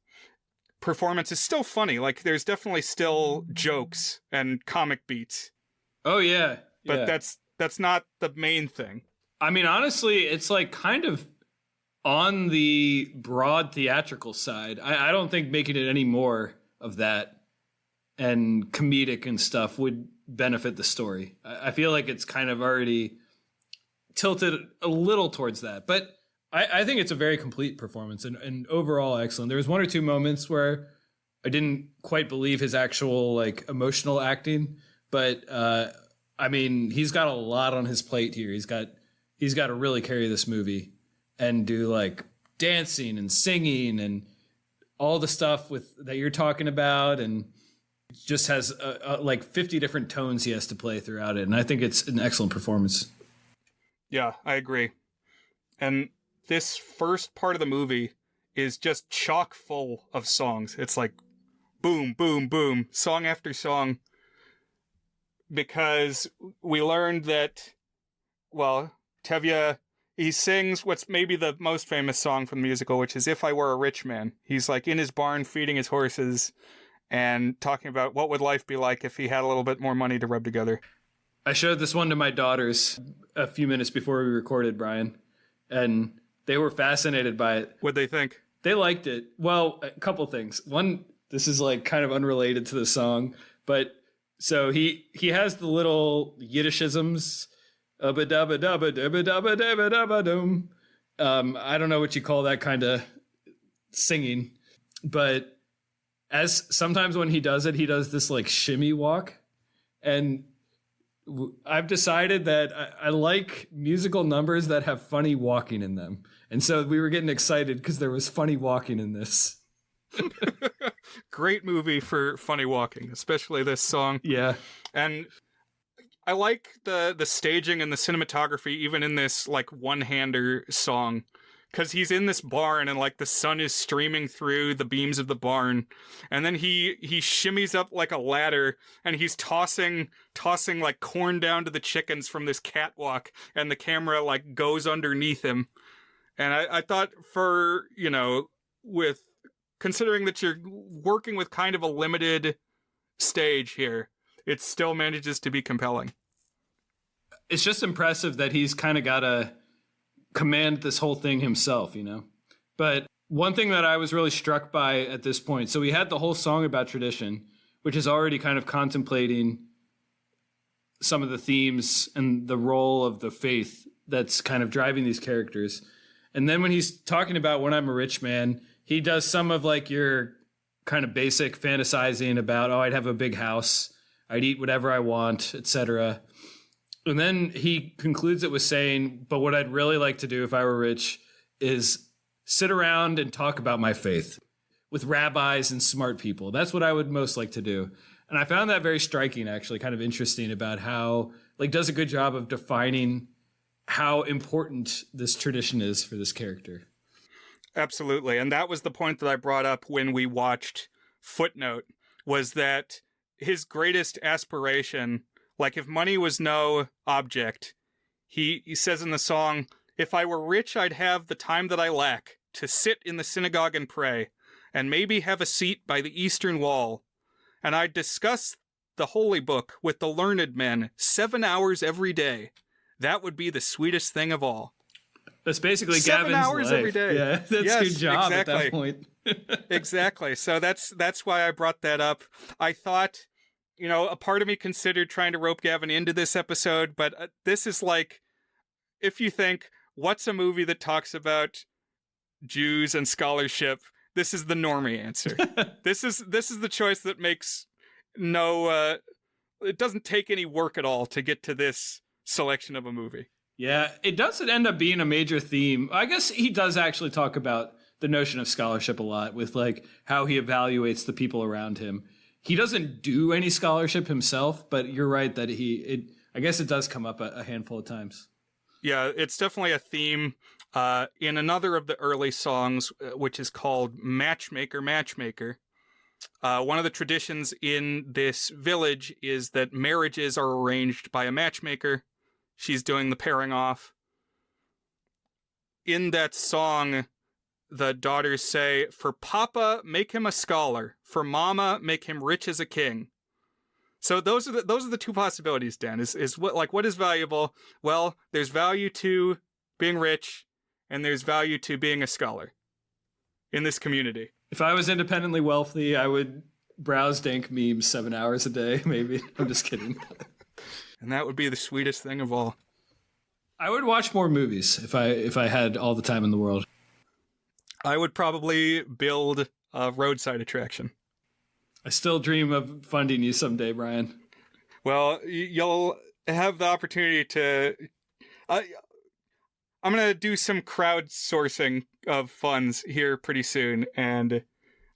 performance is still funny. Like, there's definitely still jokes and comic beats. Oh, yeah. But that's not the main thing. I mean, honestly, it's like kind of on the broad theatrical side. I don't think making it any more of that and comedic and stuff would benefit the story. I feel like it's kind of already tilted a little towards that. But I think it's a very complete performance and overall excellent. There was one or two moments where I didn't quite believe his actual like emotional acting, but I mean, he's got a lot on his plate here. He's got to really carry this movie and do like dancing and singing and all the stuff that you're talking about, and just has like 50 different tones he has to play throughout it. And I think it's an excellent performance. Yeah, I agree. And this first part of the movie is just chock full of songs. It's like boom, boom, boom, song after song. Because we learned that, well, Tevye, he sings what's maybe the most famous song from the musical, which is If I Were a Rich Man. He's like in his barn feeding his horses and talking about what would life be like if he had a little bit more money to rub together. I showed this one to my daughters a few minutes before we recorded, Brian, and they were fascinated by it. What'd they think? They liked it. Well, a couple things. One, this is like kind of unrelated to the song, but so he has the little Yiddishisms. I don't know what you call that kind of singing, but as sometimes when he does it, he does this like shimmy walk. And I've decided that I like musical numbers that have funny walking in them. And so we were getting excited because there was funny walking in this. Great movie for funny walking, especially this song. Yeah. And I like the staging and the cinematography, even in this like one-hander song, because he's in this barn and like the sun is streaming through the beams of the barn, and then he shimmies up like a ladder and he's tossing like corn down to the chickens from this catwalk, and the camera like goes underneath him. And I thought, for, with considering that you're working with kind of a limited stage here, it still manages to be compelling. It's just impressive that he's kind of got to command this whole thing himself, But one thing that I was really struck by at this point, so we had the whole song about tradition, which is already kind of contemplating some of the themes and the role of the faith that's kind of driving these characters. And then when he's talking about When I'm a Rich Man, he does some of like your kind of basic fantasizing about, I'd have a big house, I'd eat whatever I want, etc. And then he concludes it with saying, but what I'd really like to do if I were rich is sit around and talk about my faith with rabbis and smart people. That's what I would most like to do. And I found that very striking, actually, kind of interesting about how, like, does a good job of defining how important this tradition is for this character. Absolutely. And that was the point that I brought up when we watched Footnote, was that his greatest aspiration, like if money was no object, he says in the song, if I were rich, I'd have the time that I lack to sit in the synagogue and pray, and maybe have a seat by the eastern wall, and I'd discuss the holy book with the learned men 7 hours every day. That would be the sweetest thing of all. That's basically 7 Gavin's hours life. every day. Yeah, that's yes, your job exactly. at that point. Exactly. So that's why I brought that up. I thought, a part of me considered trying to rope Gavin into this episode, but this is like, if you think, what's a movie that talks about Jews and scholarship? This is the normie answer. This is the choice that makes it doesn't take any work at all to get to this selection of a movie. Yeah, it doesn't end up being a major theme. I guess he does actually talk about the notion of scholarship a lot, with like how he evaluates the people around him. He doesn't do any scholarship himself, but you're right that I guess it does come up a handful of times. Yeah, it's definitely a theme in another of the early songs, which is called Matchmaker, Matchmaker. One of the traditions in this village is that marriages are arranged by a matchmaker. She's doing the pairing off. In that song, the daughters say, for Papa, make him a scholar. For Mama, make him rich as a king. So those are the two possibilities, Dan. Is what is valuable? Well, there's value to being rich, and there's value to being a scholar in this community. If I was independently wealthy, I would browse dank memes 7 hours a day, maybe. I'm just kidding. And that would be the sweetest thing of all. I would watch more movies if I had all the time in the world. I would probably build a roadside attraction. I still dream of funding you someday, Brian. Well, you'll have the opportunity to... I'm going to do some crowdsourcing of funds here pretty soon, and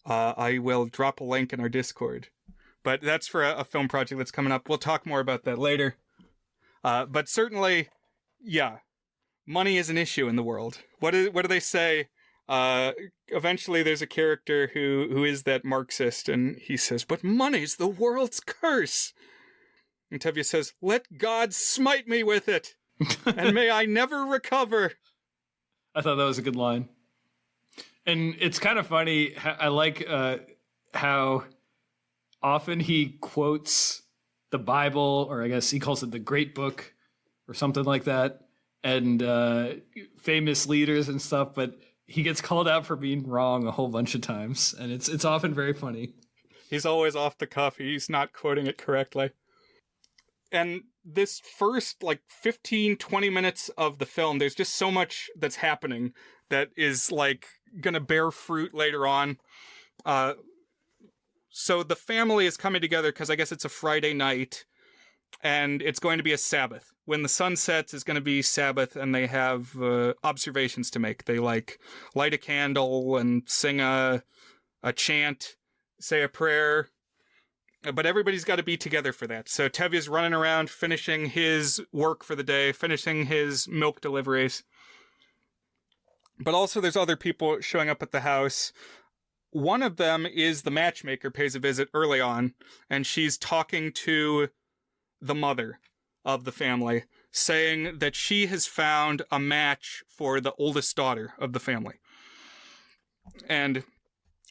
I will drop a link in our Discord. But that's for a film project that's coming up. We'll talk more about that later. But certainly, yeah, money is an issue in the world. What do they say? Eventually there's a character who is that Marxist, and he says, but money's the world's curse. And Tevye says, let God smite me with it, and may I never recover. I thought that was a good line. And it's kind of funny. I like how often he quotes the Bible, or I guess he calls it the Great Book or something like that, and famous leaders and stuff, but he gets called out for being wrong a whole bunch of times, and it's often very funny. He's always off the cuff. He's not quoting it correctly. And this first 15, 20 minutes of the film, there's just so much that's happening that is gonna bear fruit later on. So the family is coming together because I guess it's a Friday night, and it's going to be a Sabbath. When the sun sets, it's going to be Sabbath, and they have observations to make. They light a candle and sing a chant, say a prayer, but everybody's got to be together for that. So Tevye's running around, finishing his work for the day, finishing his milk deliveries. But also there's other people showing up at the house. One of them is the matchmaker, pays a visit early on, and she's talking to the mother of the family, saying that she has found a match for the oldest daughter of the family. And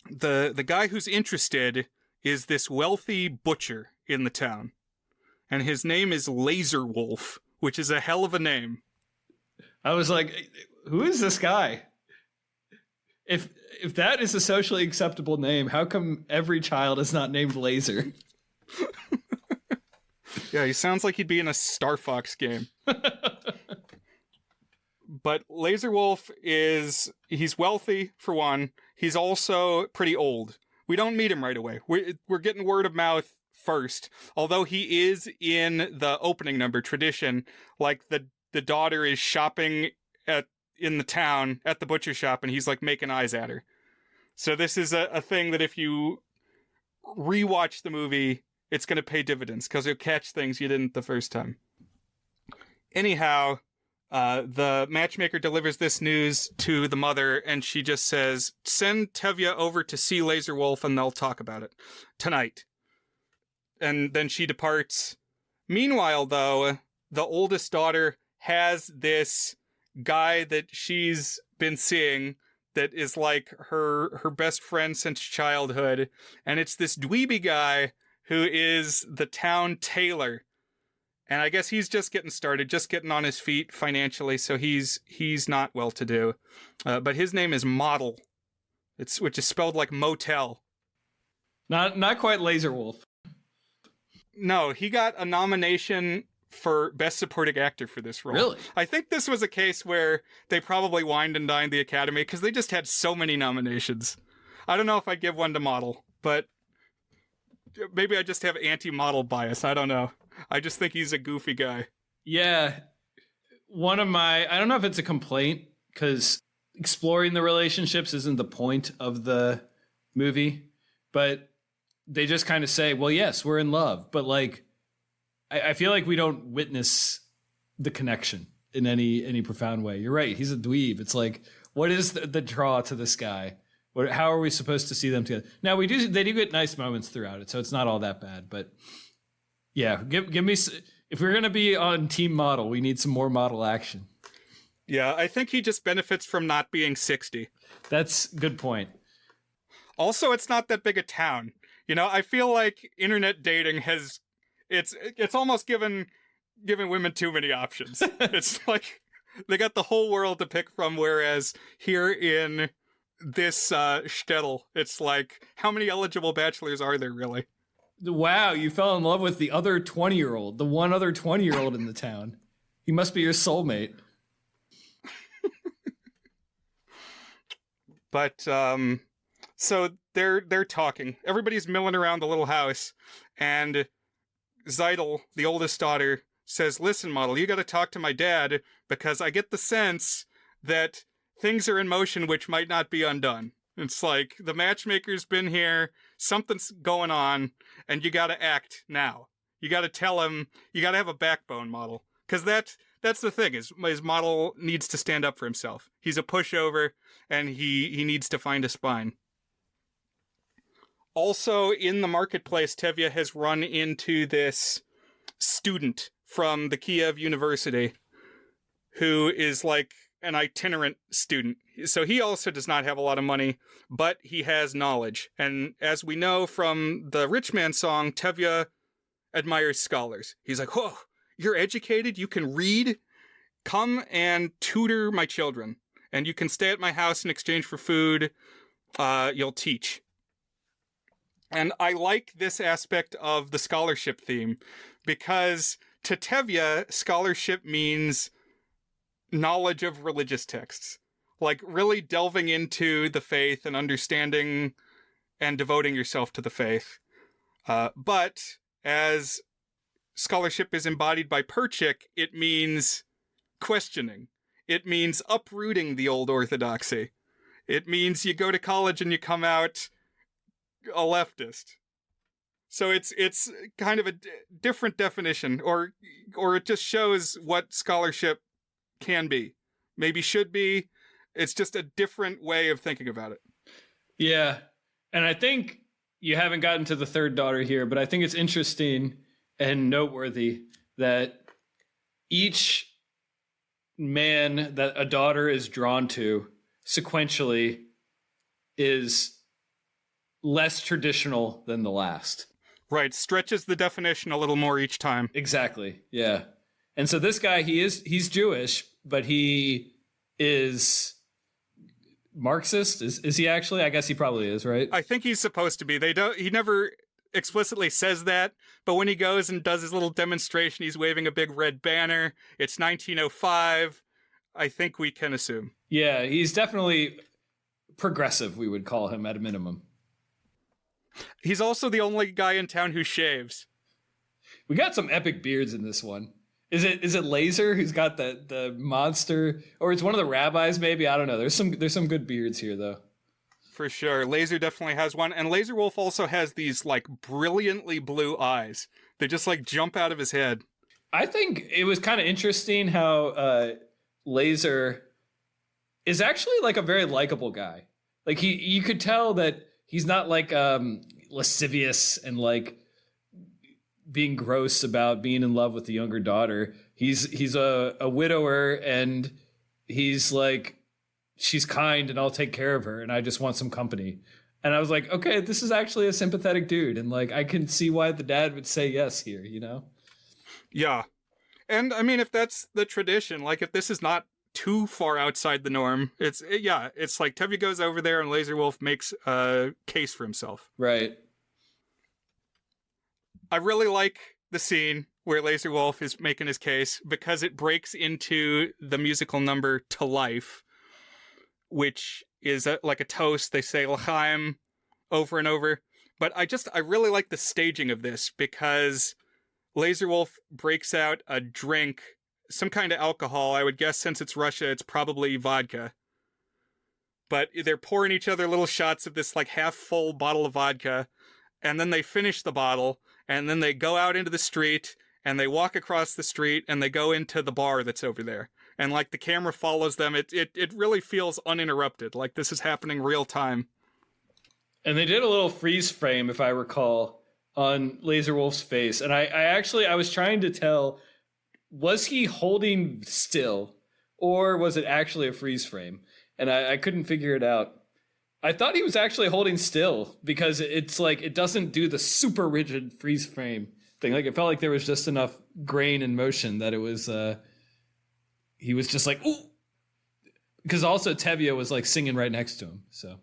the guy who's interested is this wealthy butcher in the town. And his name is Lazar Wolf, which is a hell of a name. I was like, who is this guy? If that is a socially acceptable name, how come every child is not named Lazar? Yeah, he sounds like he'd be in a Star Fox game. But Lazar Wolf he's wealthy, for one. He's also pretty old. We don't meet him right away. We're getting word of mouth first. Although he is in the opening number tradition, like the daughter is shopping in the town at the butcher shop, and he's like making eyes at her. So this is a thing that if you rewatch the movie, it's going to pay dividends because you'll catch things you didn't the first time. Anyhow, the matchmaker delivers this news to the mother, and she just says, send Tevye over to see Lazar Wolf and they'll talk about it tonight. And then she departs. Meanwhile, though, the oldest daughter has this guy that she's been seeing that is like her best friend since childhood. And it's this dweeby guy who is the town tailor. And I guess he's just getting started, just getting on his feet financially, so he's not well-to-do. But his name is Model, which is spelled like motel. Not quite Lazar Wolf. No, he got a nomination for Best Supporting Actor for this role. Really? I think this was a case where they probably wined and dined the Academy because they just had so many nominations. I don't know if I'd give one to Model, but maybe I just have anti-Model bias. I don't know. I just think he's a goofy guy. Yeah. I don't know if it's a complaint, because exploring the relationships isn't the point of the movie, but they just kind of say, well, yes, we're in love. But like, I feel like we don't witness the connection in any profound way. You're right. He's a dweeb. It's like, what is the draw to this guy? How are we supposed to see them together? Now they do get nice moments throughout it, so it's not all that bad, but yeah, give me, if we're going to be on Team Model, we need some more Model action. Yeah, I think he just benefits from not being 60. That's a good point. Also, it's not that big a town. You know, I feel like internet dating it's almost given women too many options. It's like they got the whole world to pick from, whereas here in this shtetl, it's like, how many eligible bachelors are there really? Wow, you fell in love with the other 20-year-old, the one other 20-year-old in the town. He must be your soulmate. But so they're talking. Everybody's milling around the little house, and Zeidel, the oldest daughter, says, listen, Model, you got to talk to my dad, because I get the sense that things are in motion which might not be undone. It's like, the matchmaker's been here, something's going on, and you got to act now. You got to tell him, you got to have a backbone, Model. Because that's the thing, is his Model needs to stand up for himself. He's a pushover, and he needs to find a spine. Also, in the marketplace, Tevye has run into this student from the Kiev University who is like an itinerant student. So he also does not have a lot of money, but he has knowledge. And as we know from the Rich Man song, Tevye admires scholars. He's like, whoa, you're educated? You can read? Come and tutor my children. And you can stay at my house in exchange for food. You'll teach. And I like this aspect of the scholarship theme, because to Tevye, scholarship means knowledge of religious texts, like really delving into the faith and understanding and devoting yourself to the faith. But as scholarship is embodied by Perchik, it means questioning. It means uprooting the old orthodoxy. It means you go to college and you come out a leftist. So it's kind of a different definition, or it just shows what scholarship can be, maybe should be, It's just a different way of thinking about it. Yeah. And I think you haven't gotten to the third daughter here, but I think it's interesting and noteworthy that each man that a daughter is drawn to sequentially is less traditional than the last. Right. Stretches the definition a little more each time. Exactly. Yeah. And so this guy, he's Jewish, but he is Marxist. Is he actually? I guess he probably is, right? I think he's supposed to be. He never explicitly says that, but when he goes and does his little demonstration, he's waving a big red banner. It's 1905. I think we can assume. Yeah, he's definitely progressive, we would call him at a minimum. He's also the only guy in town who shaves. We got some epic beards in this one. Is it Lazar who's got the monster, or it's one of the rabbis maybe? I don't know. There's some good beards here though. For sure. Lazar definitely has one, and Lazar Wolf also has these like brilliantly blue eyes. They just like jump out of his head. I think it was kind of interesting how Lazar is actually like a very likable guy. Like you could tell that he's not like lascivious and like being gross about being in love with the younger daughter. He's a widower, and he's like, she's kind and I'll take care of her and I just want some company. And I was like, okay, this is actually a sympathetic dude, and like I can see why the dad would say yes here, you know? Yeah. And I mean, if that's the tradition, like if this is not too far outside the norm, it's like Tevye goes over there and Lazar Wolf makes a case for himself. Right. I really like the scene where Lazar Wolf is making his case because it breaks into the musical number To Life, which is like a toast. They say L'chaim over and over. But I really like the staging of this because Lazar Wolf breaks out a drink, some kind of alcohol. I would guess since it's Russia, it's probably vodka. But they're pouring each other little shots of this like half full bottle of vodka. And then they finish the bottle, and then they go out into the street, and they walk across the street, and they go into the bar that's over there. And like the camera follows them. It really feels uninterrupted, like this is happening real time. And they did a little freeze frame, if I recall, on Lazar Wolf's face. And I was trying to tell, was he holding still, or was it actually a freeze frame? And I couldn't figure it out. I thought he was actually holding still because it's like it doesn't do the super rigid freeze frame thing. Like it felt like there was just enough grain and motion that it was he was just like, ooh. Because also Tevye was like singing right next to him. So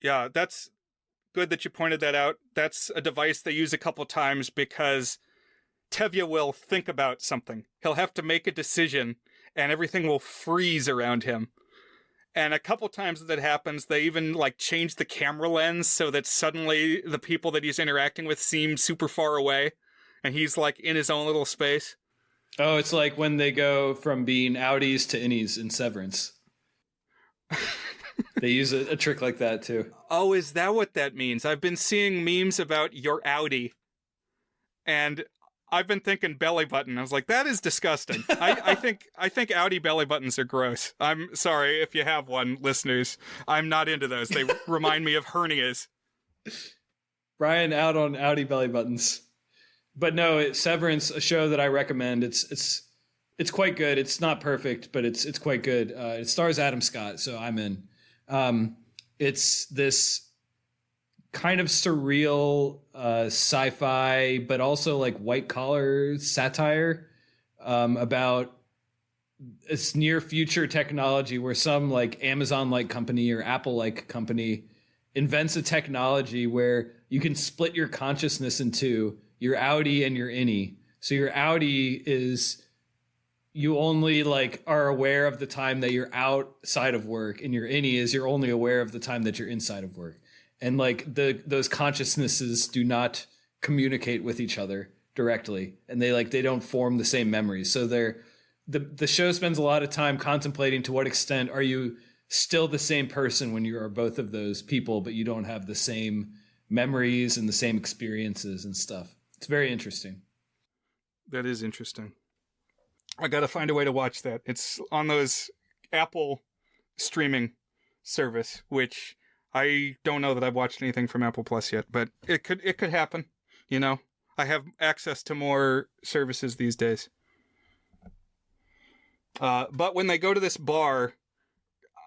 yeah, that's good that you pointed that out. That's a device they use a couple times because Tevye will think about something. He'll have to make a decision and everything will freeze around him. And a couple times that happens, they even like change the camera lens so that suddenly the people that he's interacting with seem super far away and he's like in his own little space. Oh, it's like when they go from being outies to innies in Severance. They use a trick like that too. Oh, is that what that means? I've been seeing memes about your outie, and I've been thinking belly button. I was like, that is disgusting. I think outie belly buttons are gross. I'm sorry if you have one, listeners. I'm not into those. They remind me of hernias. Brian out on outie belly buttons. But no, Severance, a show that I recommend. It's quite good. It's not perfect, but it's quite good. It stars Adam Scott, so I'm in. It's this kind of surreal sci-fi, but also like white collar satire about this near future technology where some like Amazon like company or Apple like company invents a technology where you can split your consciousness in two, your outie and your innie. So your outie is you only like are aware of the time that you're outside of work, and your innie is you're only aware of the time that you're inside of work. And like those consciousnesses do not communicate with each other directly, and they don't form the same memories. So the show spends a lot of time contemplating to what extent are you still the same person when you are both of those people, but you don't have the same memories and the same experiences and stuff. It's very interesting. That is interesting. I got to find a way to watch that. It's on those Apple streaming service, which I don't know that I've watched anything from Apple Plus yet, but it could happen. You know, I have access to more services these days. But when they go to this bar,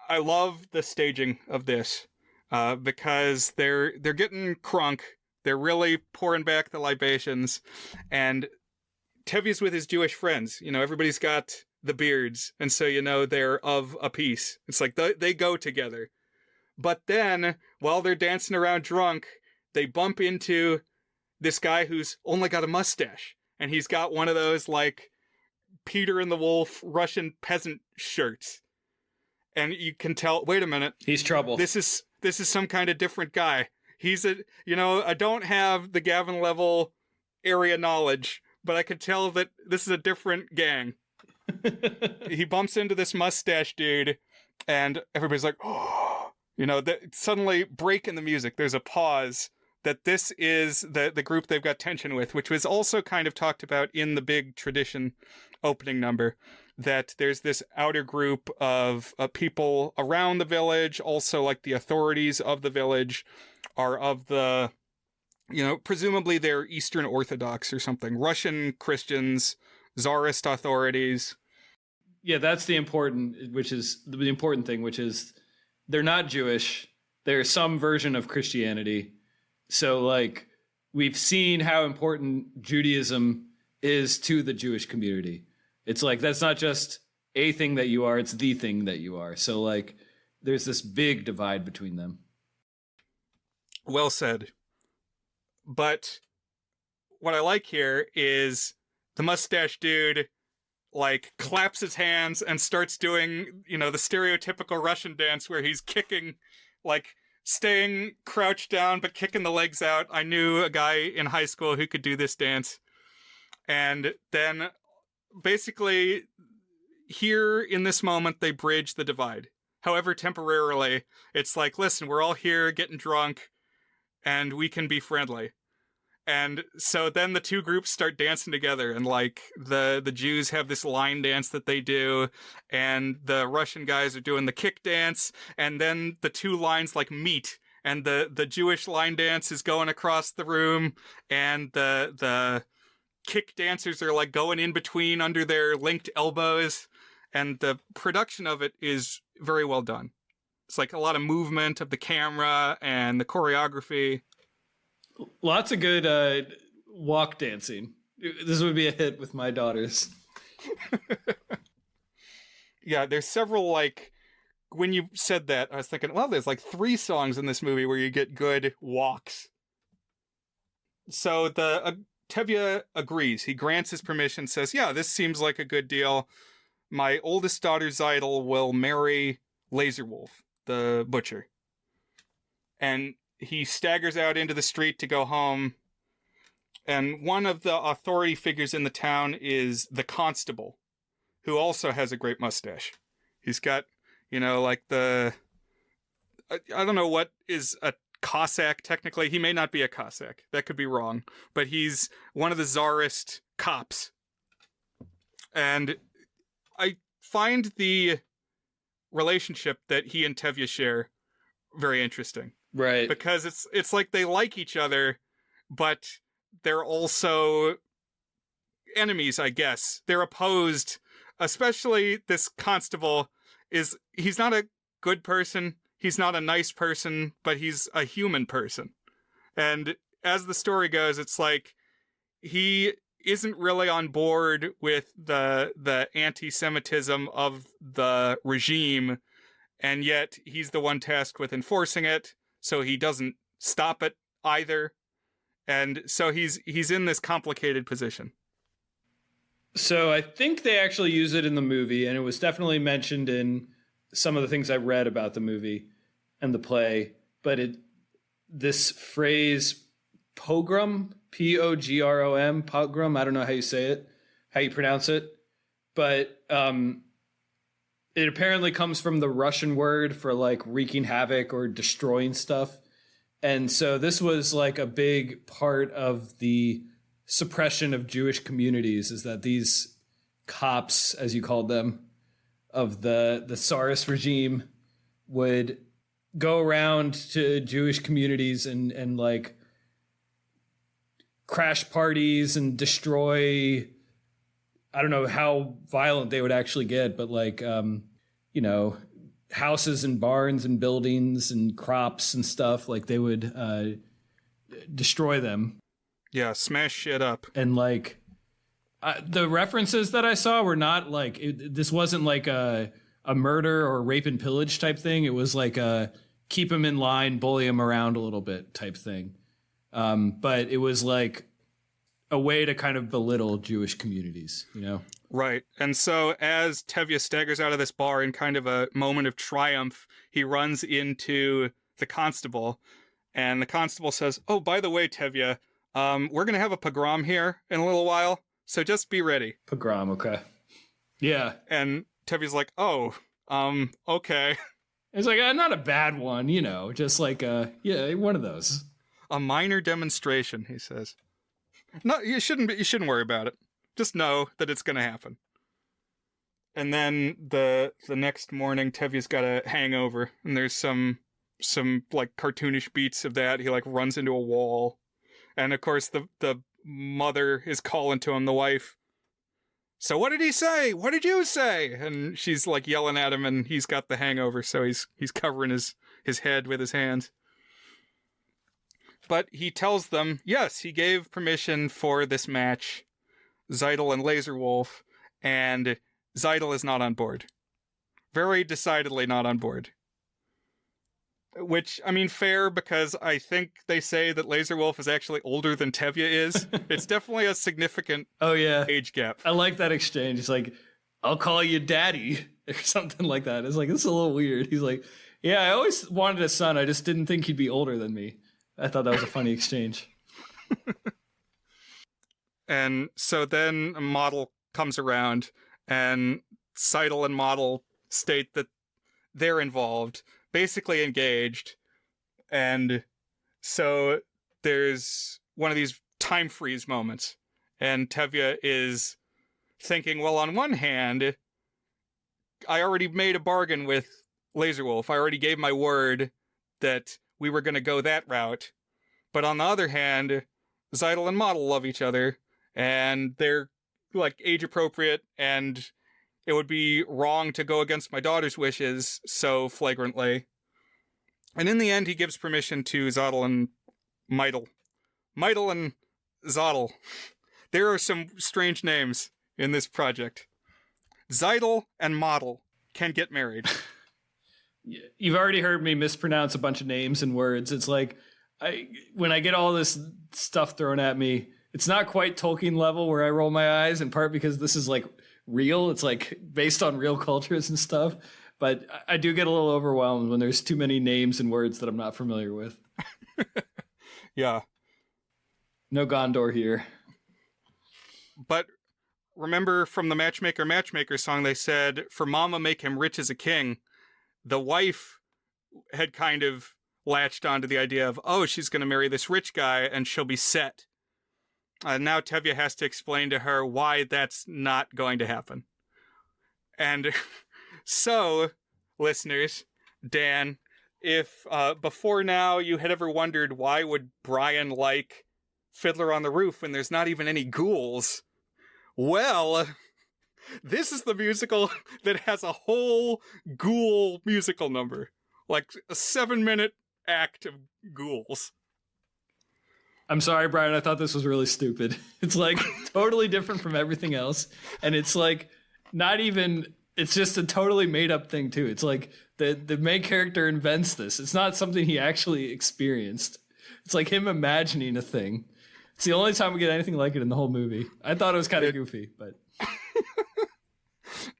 I love the staging of this because they're getting crunk. They're really pouring back the libations, and Tevye's with his Jewish friends. You know, everybody's got the beards, and so you know they're of a piece. It's like they go together. But then, while they're dancing around drunk, they bump into this guy who's only got a mustache, and he's got one of those like Peter and the Wolf Russian peasant shirts. And you can tell, wait a minute, he's trouble. This is some kind of different guy. He's I don't have the Gavin level area knowledge, but I could tell that this is a different gang. He bumps into this mustache dude, and everybody's like, oh, suddenly break in the music. There's a pause that this is the group they've got tension with, which was also kind of talked about in the big tradition opening number, that there's this outer group of people around the village, also like the authorities of the village are of the, presumably they're Eastern Orthodox or something, Russian Christians, Tsarist authorities. Yeah, that's the important thing, which is they're not Jewish. They're some version of Christianity. So, like, we've seen how important Judaism is to the Jewish community. It's like, that's not just a thing that you are, it's the thing that you are. So, like, there's this big divide between them. Well said. But what I like here is the mustache dude, like, claps his hands and starts doing, the stereotypical Russian dance where he's kicking, like, staying crouched down but kicking the legs out. I knew a guy in high school who could do this dance. And then basically here in this moment they bridge the divide. However temporarily, it's like, listen, we're all here getting drunk and we can be friendly. And so then the two groups start dancing together, and like the Jews have this line dance that they do, and the Russian guys are doing the kick dance, and then the two lines like meet, and the Jewish line dance is going across the room, and the kick dancers are like going in between under their linked elbows, and the production of it is very well done. It's like a lot of movement of the camera and the choreography. Lots of good walk dancing. This would be a hit with my daughters. Yeah, there's several, like, when you said that, I was thinking, well, there's like 3 songs in this movie where you get good walks. So Tevye agrees. He grants his permission, says, yeah, this seems like a good deal. My oldest daughter's idol will marry Lazar Wolf, the butcher. And he staggers out into the street to go home, and one of the authority figures in the town is the constable, who also has a great mustache. He's got, like I don't know what is a Cossack technically. He may not be a Cossack. That could be wrong. But he's one of the Tsarist cops. And I find the relationship that he and Tevye share very interesting. Right. Because it's like they like each other, but they're also enemies, I guess. They're opposed, especially this constable he's not a good person, he's not a nice person, but he's a human person. And as the story goes, it's like he isn't really on board with the anti-Semitism of the regime, and yet he's the one tasked with enforcing it. So he doesn't stop it either. And so he's in this complicated position. So I think they actually use it in the movie, and it was definitely mentioned in some of the things I read about the movie and the play. But this phrase pogrom, P-O-G-R-O-M, pogrom, I don't know how you pronounce it. But it apparently comes from the Russian word for like wreaking havoc or destroying stuff. And so this was like a big part of the suppression of Jewish communities, is that these cops, as you called them, of the Tsarist regime would go around to Jewish communities and like crash parties and destroy, I don't know how violent they would actually get, but like, you know, houses and barns and buildings and crops and stuff, like they would destroy them. Yeah, smash shit up. And like the references that I saw were not like, this wasn't like a murder or rape and pillage type thing. It was like a keep him in line, bully him around a little bit type thing. But it was like a way to kind of belittle Jewish communities, you know? Right. And so as Tevye staggers out of this bar in kind of a moment of triumph, he runs into the constable, and the constable says, "Oh, by the way, Tevye, we're going to have a pogrom here in a little while, so just be ready." Pogrom, okay. Yeah. And Tevye's like, "Oh, okay." It's like, not a bad one, you know, just like, yeah, one of those. A minor demonstration, he says. No, you shouldn't worry about it. Just know that it's going to happen. And then the next morning, Tevye's got a hangover, and there's some like cartoonish beats of that. He like runs into a wall, and of course the mother is calling to him, the wife. "So what did he say? What did you say?" And she's like yelling at him, and he's got the hangover, so he's covering his head with his hands. But he tells them, yes, he gave permission for this match, Zeidel and Lazar Wolf, and Zeidel is not on board. Very decidedly not on board. Which, I mean, fair, because I think they say that Lazar Wolf is actually older than Tevye is. It's definitely a significant age gap. I like that exchange. It's like, "I'll call you daddy," or something like that. It's like, it's a little weird. He's like, "Yeah, I always wanted a son. I just didn't think he'd be older than me." I thought that was a funny exchange. And so then a model comes around, and Seidel and model state that they're involved, basically engaged. And so there's one of these time freeze moments, and Tevye is thinking, well, on one hand, I already made a bargain with Lazar Wolf. I already gave my word that we were going to go that route. But on the other hand, Zeidel and model love each other, and they're like age appropriate, and it would be wrong to go against my daughter's wishes so flagrantly. And in the end, he gives permission to Zeidel and Meidel. Meidel and Zeidel. There are some strange names in this project. Zeidel and model can get married. You've already heard me mispronounce a bunch of names and words. It's like, when I get all this stuff thrown at me, it's not quite Tolkien level where I roll my eyes, in part because this is like real. It's like based on real cultures and stuff. But I do get a little overwhelmed when there's too many names and words that I'm not familiar with. Yeah. No Gondor here. But remember from the Matchmaker song, they said, "For mama make him rich as a king." The wife had kind of latched onto the idea of, oh, she's going to marry this rich guy and she'll be set. Now Tevye has to explain to her why that's not going to happen. And so, listeners, Dan, if before now you had ever wondered why would Brian like Fiddler on the Roof when there's not even any ghouls, well, this is the musical that has a whole ghoul musical number. Like a 7-minute act of ghouls. I'm sorry, Brian. I thought this was really stupid. It's like totally different from everything else. And it's like not even, it's just a totally made up thing too. It's like the main character invents this. It's not something he actually experienced. It's like him imagining a thing. It's the only time we get anything like it in the whole movie. I thought it was kind of goofy, but...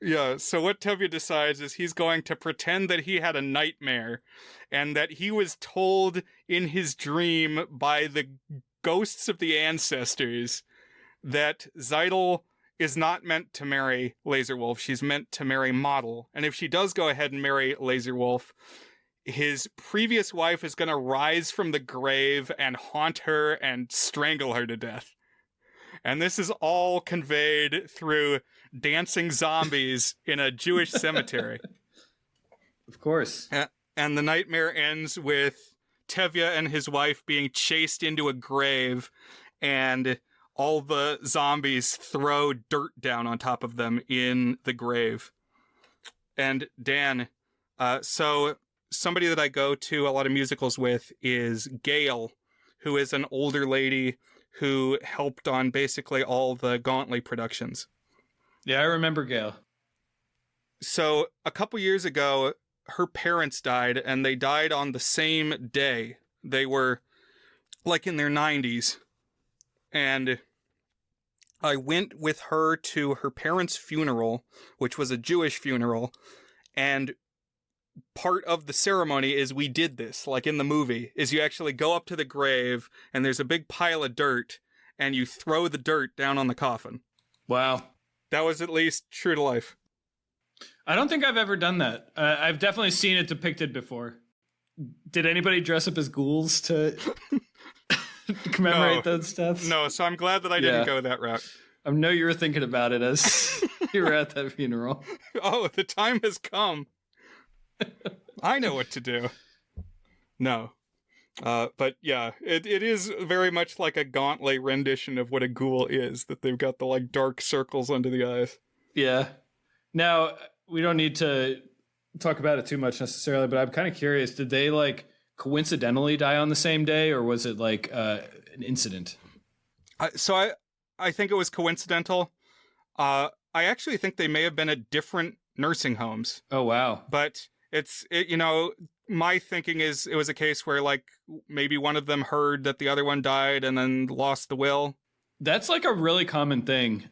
Yeah, so what Tevye decides is he's going to pretend that he had a nightmare and that he was told in his dream by the ghosts of the ancestors that Zeidel is not meant to marry Lazar Wolf. She's meant to marry Model. And if she does go ahead and marry Lazar Wolf, his previous wife is going to rise from the grave and haunt her and strangle her to death. And this is all conveyed through dancing zombies in a Jewish cemetery. Of course. And the nightmare ends with Tevye and his wife being chased into a grave, and all the zombies throw dirt down on top of them in the grave. And Dan, so somebody that I go to a lot of musicals with is Gail, who is an older lady who helped on basically all the Gauntlet productions. Yeah, I remember Gail. So a couple years ago, her parents died, and they died on the same day. They were like in their 90s. And I went with her to her parents' funeral, which was a Jewish funeral. And part of the ceremony is we did this, like in the movie, is you actually go up to the grave and there's a big pile of dirt and you throw the dirt down on the coffin. Wow. That was at least true to life. I don't think I've ever done that. I've definitely seen it depicted before. Did anybody dress up as ghouls to commemorate those deaths? No, so I'm glad that I didn't go that route. I know you were thinking about it as you were at that funeral. Oh, the time has come. I know what to do. No. But yeah, it is very much like a Gauntlet rendition of what a ghoul is, that they've got the like dark circles under the eyes. Yeah. Now, we don't need to talk about it too much necessarily, but I'm kind of curious, did they like coincidentally die on the same day, or was it like an incident? So I think it was coincidental. I actually think they may have been at different nursing homes. Oh, wow. But you know, my thinking is it was a case where like maybe one of them heard that the other one died and then lost the will. That's like a really common thing.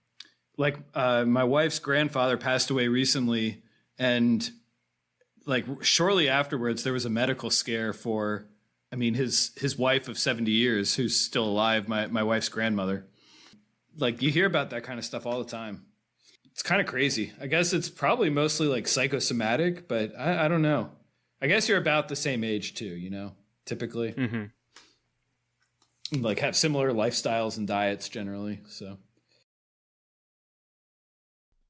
Like my wife's grandfather passed away recently, and like shortly afterwards there was a medical scare for, I mean, his wife of 70 years who's still alive, my wife's grandmother. Like you hear about that kind of stuff all the time. It's kind of crazy. I guess it's probably mostly like psychosomatic, but I don't know. I guess you're about the same age too, you know, typically. Mm-hmm. Like have similar lifestyles and diets generally, so.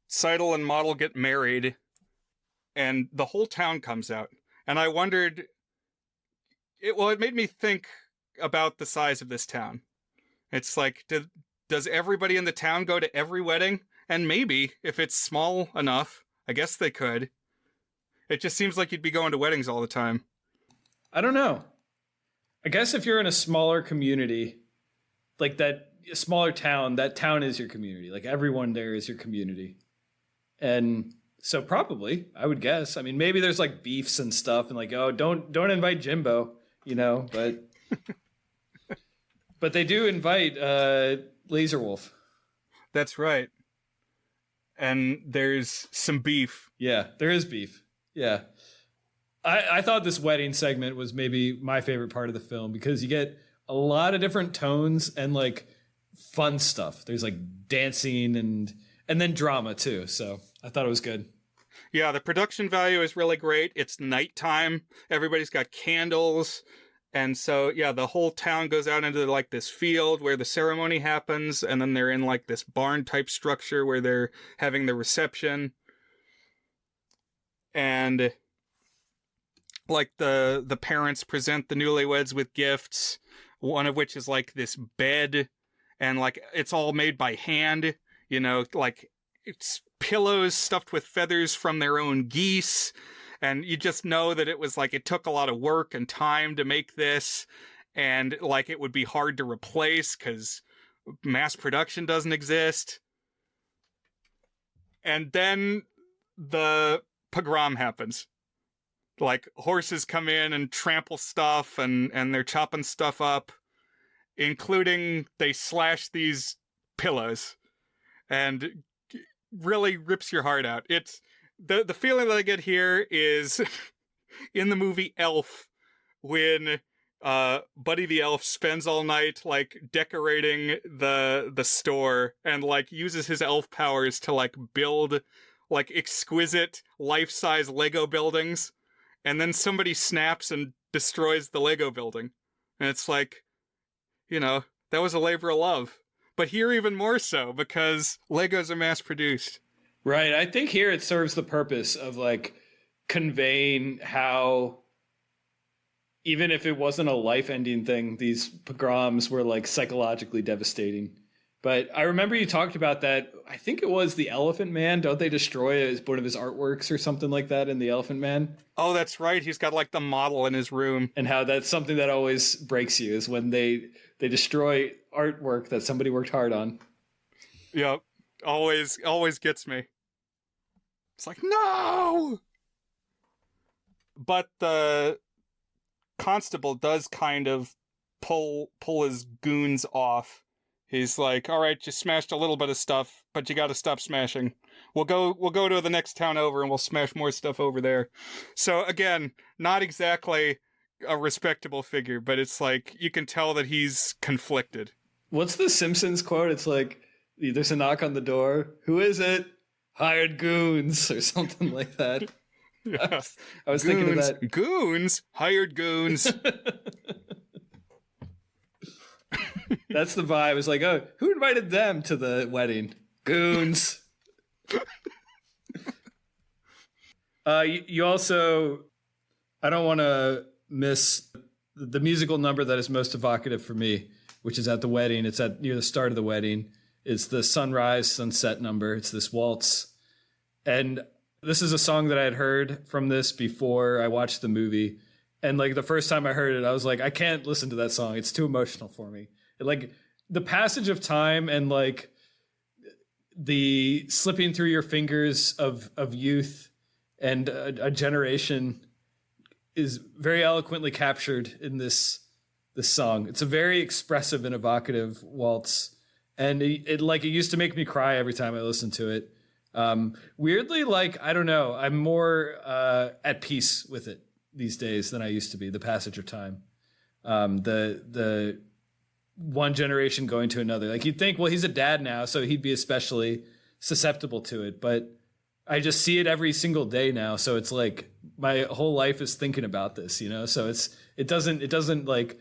Seidel and Model get married, and the whole town comes out. And I wondered, it made me think about the size of this town. It's like, does everybody in the town go to every wedding? And maybe, if it's small enough, I guess they could. It just seems like you'd be going to weddings all the time. I don't know. I guess if you're in a smaller community, like that a smaller town, that town is your community. Like everyone there is your community. And so probably, I would guess. I mean, maybe there's like beefs and stuff and like, oh, don't invite Jimbo, you know, but but they do invite Lazar Wolf. That's right. And there's some beef. Yeah, there is beef. Yeah. I thought this wedding segment was maybe my favorite part of the film because you get a lot of different tones and like fun stuff. There's like dancing and then drama too. So I thought it was good. Yeah, the production value is really great. It's nighttime. Everybody's got candles. And so, yeah, the whole town goes out into like this field where the ceremony happens. And then they're in like this barn type structure where they're having the reception. And like the parents present the newlyweds with gifts, one of which is like this bed. And like it's all made by hand, you know, like it's pillows stuffed with feathers from their own geese. And you just know that it was like it took a lot of work and time to make this. And like it would be hard to replace because mass production doesn't exist. And then the pogrom happens. Like horses come in and trample stuff and they're chopping stuff up, including they slash these pillows and really rips your heart out. It's the feeling that I get here is in the movie Elf when Buddy the Elf spends all night like decorating the store and like uses his elf powers to like build like exquisite life-size Lego buildings, and then somebody snaps and destroys the Lego building. And it's like, you know, that was a labor of love. But here even more so because Legos are mass-produced. Right. I think here it serves the purpose of like conveying how, even if it wasn't a life-ending thing, these pogroms were like psychologically devastating. But I remember you talked about that. I think it was the Elephant Man. Don't they destroy one of his artworks or something like that in the Elephant Man? Oh, that's right. He's got like the model in his room. And how that's something that always breaks you is when they destroy artwork that somebody worked hard on. Yep. Always gets me. It's like, no! But the constable does kind of pull his goons off. He's like, all right, you smashed a little bit of stuff, but you got to stop smashing. We'll go to the next town over and we'll smash more stuff over there. So again, not exactly a respectable figure, but it's like you can tell that he's conflicted. What's the Simpsons quote? It's like, there's a knock on the door. Who is it? Hired goons or something like that. Yeah. I was thinking of that. Goons? Hired goons. That's the vibe. It's like, oh, who invited them to the wedding? Goons. You also, I don't want to miss the musical number that is most evocative for me, which is at the wedding. It's near the start of the wedding. It's the sunrise, sunset number. It's this waltz. And this is a song that I had heard from this before I watched the movie. And like the first time I heard it, I was like, I can't listen to that song. It's too emotional for me. Like the passage of time and like the slipping through your fingers of youth and a generation is very eloquently captured in this song. It's a very expressive and evocative waltz. And it used to make me cry every time I listened to it. Weirdly, like, I don't know, I'm more at peace with it these days than I used to be, the passage of time. The one generation going to another. Like you'd think, well, he's a dad now, so he'd be especially susceptible to it. But I just see it every single day now. So it's like my whole life is thinking about this, you know? So it doesn't like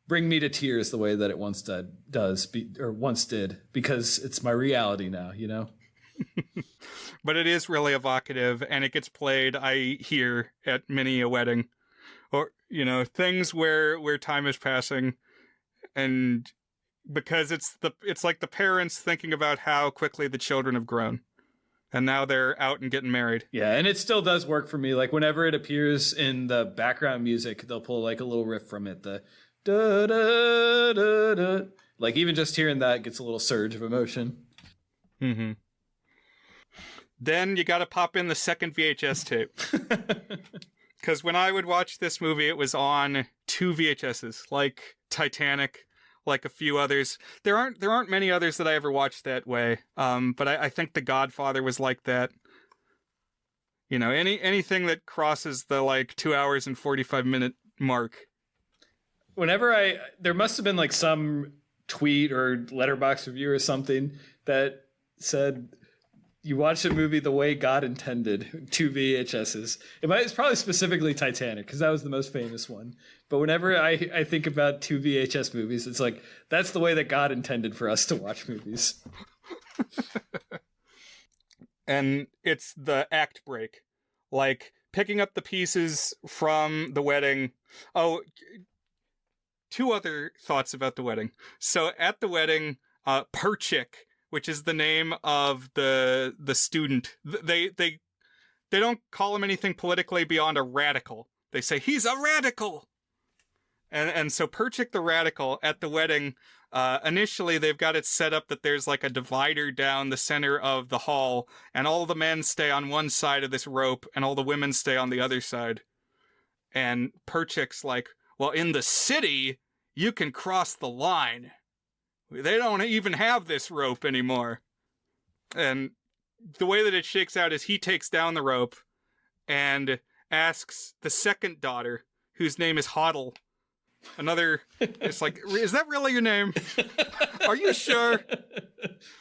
bring me to tears the way that it once did, because it's my reality now, you know? But it is really evocative, and it gets played, I hear, at many a wedding. Or, you know, things where time is passing, and because it's like the parents thinking about how quickly the children have grown, and now they're out and getting married. Yeah, and it still does work for me. Like whenever it appears in the background music, they'll pull like a little riff from it, the da da da da. Like even just hearing that gets a little surge of emotion. Mm-hmm. Then you got to pop in the second VHS tape. Because when I would watch this movie, it was on 2 VHSs, like Titanic, like a few others. There aren't many others that I ever watched that way. But I think The Godfather was like that. You know, anything that crosses the like 2 hours and 45-minute mark. Whenever there must have been like some tweet or letterbox review or something that said, you watch a movie the way God intended, 2 VHSs. It's probably specifically Titanic, because that was the most famous one. But whenever I think about 2 VHS movies, it's like, that's the way that God intended for us to watch movies. And it's the act break. Like, picking up the pieces from the wedding. Oh, 2 other thoughts about the wedding. So at the wedding, Perchik, which is the name of the student. They don't call him anything politically beyond a radical. They say, he's a radical! And so Perchik the radical at the wedding, initially they've got it set up that there's like a divider down the center of the hall, and all the men stay on one side of this rope, and all the women stay on the other side. And Perchik's like, well, in the city, you can cross the line. They don't even have this rope anymore. And the way that it shakes out is he takes down the rope and asks the second daughter, whose name is Hoddle. It's like, is that really your name? Are you sure?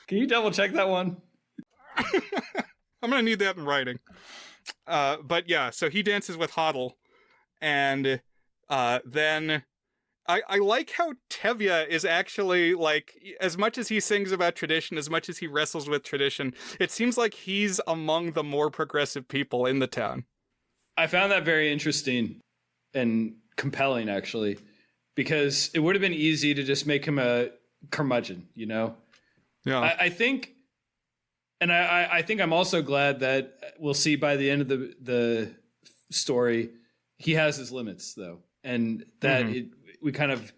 Can you double check that one? I'm going to need that in writing. But yeah, so he dances with Hoddle. And then I like how Tevye is actually, like, as much as he sings about tradition, as much as he wrestles with tradition, it seems like he's among the more progressive people in the town. I found that very interesting and compelling, actually, because it would have been easy to just make him a curmudgeon, you know? Yeah. I think, and I think I'm also glad that we'll see by the end of the story, he has his limits, though, and that we kind of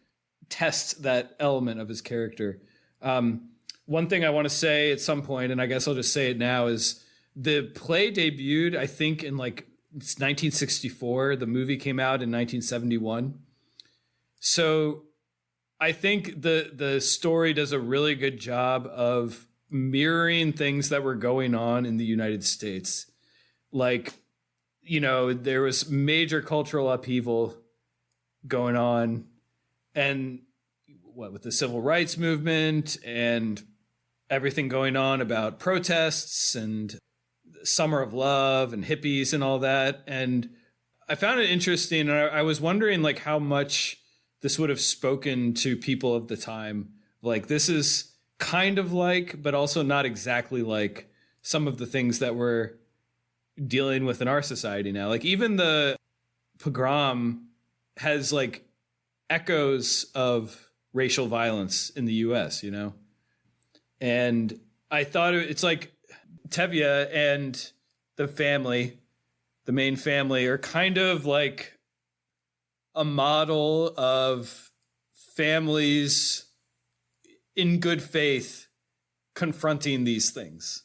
test that element of his character. One thing I want to say at some point, and I guess I'll just say it now, is the play debuted, I think, in like it's 1964. The movie came out in 1971. So I think the story does a really good job of mirroring things that were going on in the United States. Like, you know, there was major cultural upheaval going on, and what with the civil rights movement and everything going on about protests and summer of love and hippies and all that. And I found it interesting. And I was wondering like how much this would have spoken to people of the time. Like, this is kind of like, but also not exactly like some of the things that we're dealing with in our society now. Like, even the pogrom has like echoes of racial violence in the US, you know? And I thought it's like Tevye and the family, the main family, are kind of like a model of families in good faith confronting these things.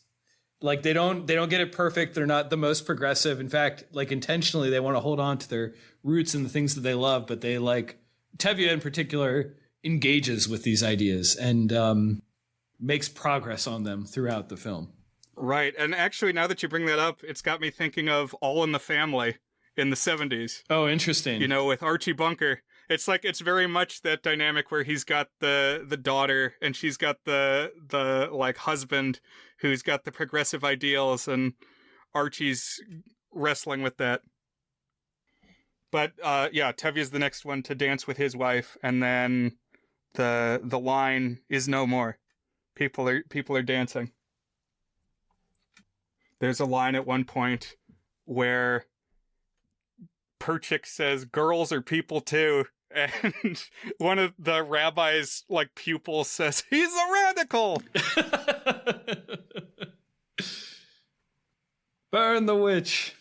Like, they don't get it perfect. They're not the most progressive. In fact, like, intentionally, they want to hold on to their roots and the things that they love, but they, like, Tevye in particular engages with these ideas and makes progress on them throughout the film. Right. And actually, now that you bring that up, it's got me thinking of All in the Family in the 70s. Oh, interesting. You know, with Archie Bunker. It's like, it's very much that dynamic where he's got the daughter and she's got the like husband who's got the progressive ideals, and Archie's wrestling with that. But yeah, Tevye's the next one to dance with his wife, and then the line is no more. People are dancing. There's a line at one point where Perchik says, "Girls are people too," and one of the rabbi's like pupils says, "He's a radical." Burn the witch.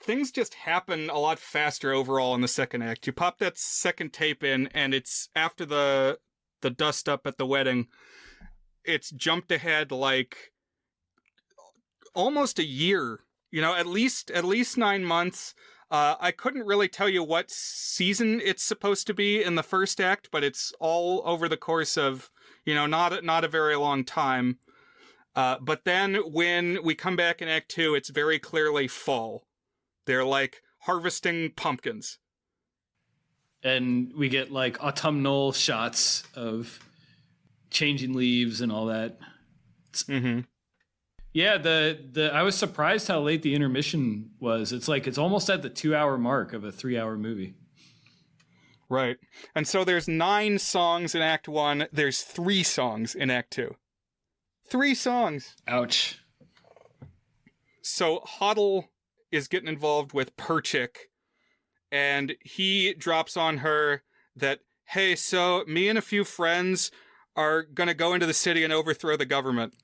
Things just happen a lot faster overall in the second act. You pop that second tape in, and it's after the dust up at the wedding. It's jumped ahead like almost a year, you know, at least 9 months. I couldn't really tell you what season it's supposed to be in the first act, but it's all over the course of, you know, not a very long time. But then when we come back in Act 2, it's very clearly fall. They're like harvesting pumpkins. And we get like autumnal shots of changing leaves and all that. Mm-hmm. Yeah, I was surprised how late the intermission was. It's like it's almost at the 2-hour mark of a 3-hour movie. Right. And so there's 9 songs in Act 1. There's 3 songs in Act 2. 3 songs. Ouch. So Hoddle is getting involved with Perchik, and he drops on her that, hey, so me and a few friends are going to go into the city and overthrow the government.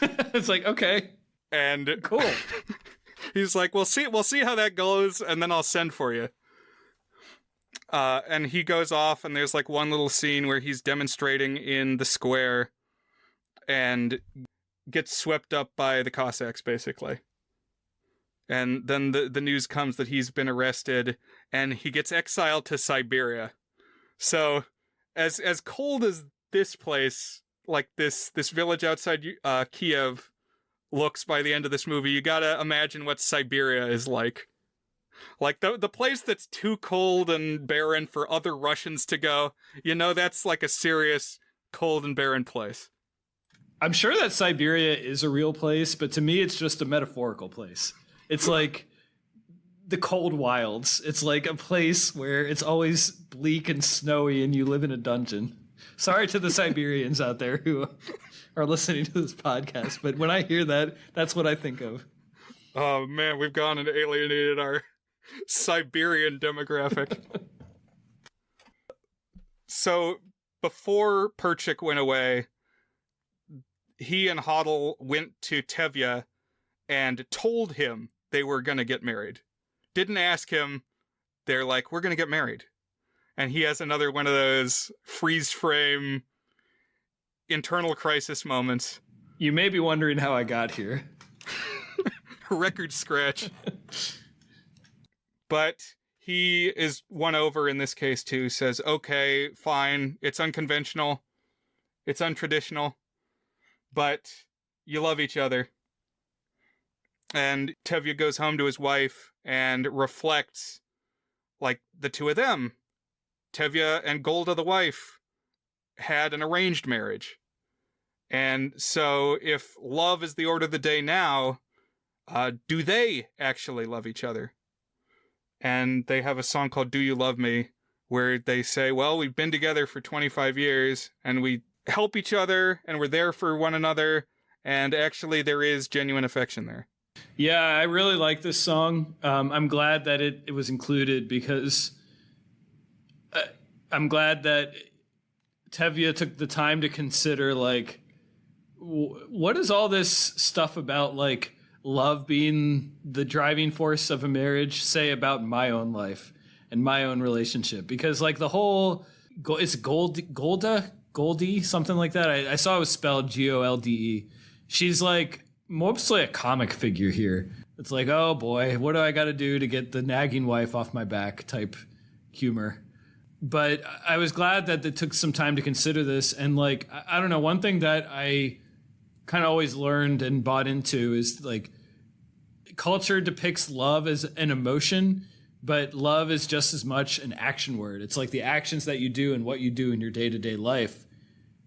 It's like, okay. And cool. He's like, we'll see how that goes, and then I'll send for you. And he goes off, and there's like one little scene where he's demonstrating in the square and gets swept up by the Cossacks, basically. And then the news comes that he's been arrested, and he gets exiled to Siberia. So, as cold as this place, like this village outside Kiev, looks by the end of this movie, you gotta imagine what Siberia is like. Like the place that's too cold and barren for other Russians to go, you know, that's like a serious cold and barren place. I'm sure that Siberia is a real place, but to me, it's just a metaphorical place. It's like the cold wilds. It's like a place where it's always bleak and snowy and you live in a dungeon. Sorry to the Siberians out there who are listening to this podcast, but when I hear that, that's what I think of. Oh man, we've gone and alienated our Siberian demographic. So before Perchik went away, he and Hodel went to Tevye and told him they were going to get married. Didn't ask him. They're like, we're going to get married. And he has another one of those freeze frame internal crisis moments. You may be wondering how I got here. Record scratch. But he is won over in this case too, says, okay, fine, it's unconventional, it's untraditional, but you love each other. And Tevye goes home to his wife and reflects, like, the two of them, Tevye and Golda the wife, had an arranged marriage. And so if love is the order of the day now, do they actually love each other? And they have a song called Do You Love Me, where they say, well, we've been together for 25 years, and we help each other, and we're there for one another, and actually there is genuine affection there. Yeah, I really like this song. I'm glad that it was included, because I'm glad that Tevye took the time to consider, like, what is all this stuff about, like, love being the driving force of a marriage say about my own life and my own relationship? Because, like, the whole, it's Goldie, something like that. I saw it was spelled Golde. She's like mostly a comic figure here. It's like, oh boy, what do I got to do to get the nagging wife off my back type humor. But I was glad that it took some time to consider this. And, like, I don't know, one thing that I kind of always learned and bought into is, like, culture depicts love as an emotion, but love is just as much an action word. It's like the actions that you do and what you do in your day-to-day life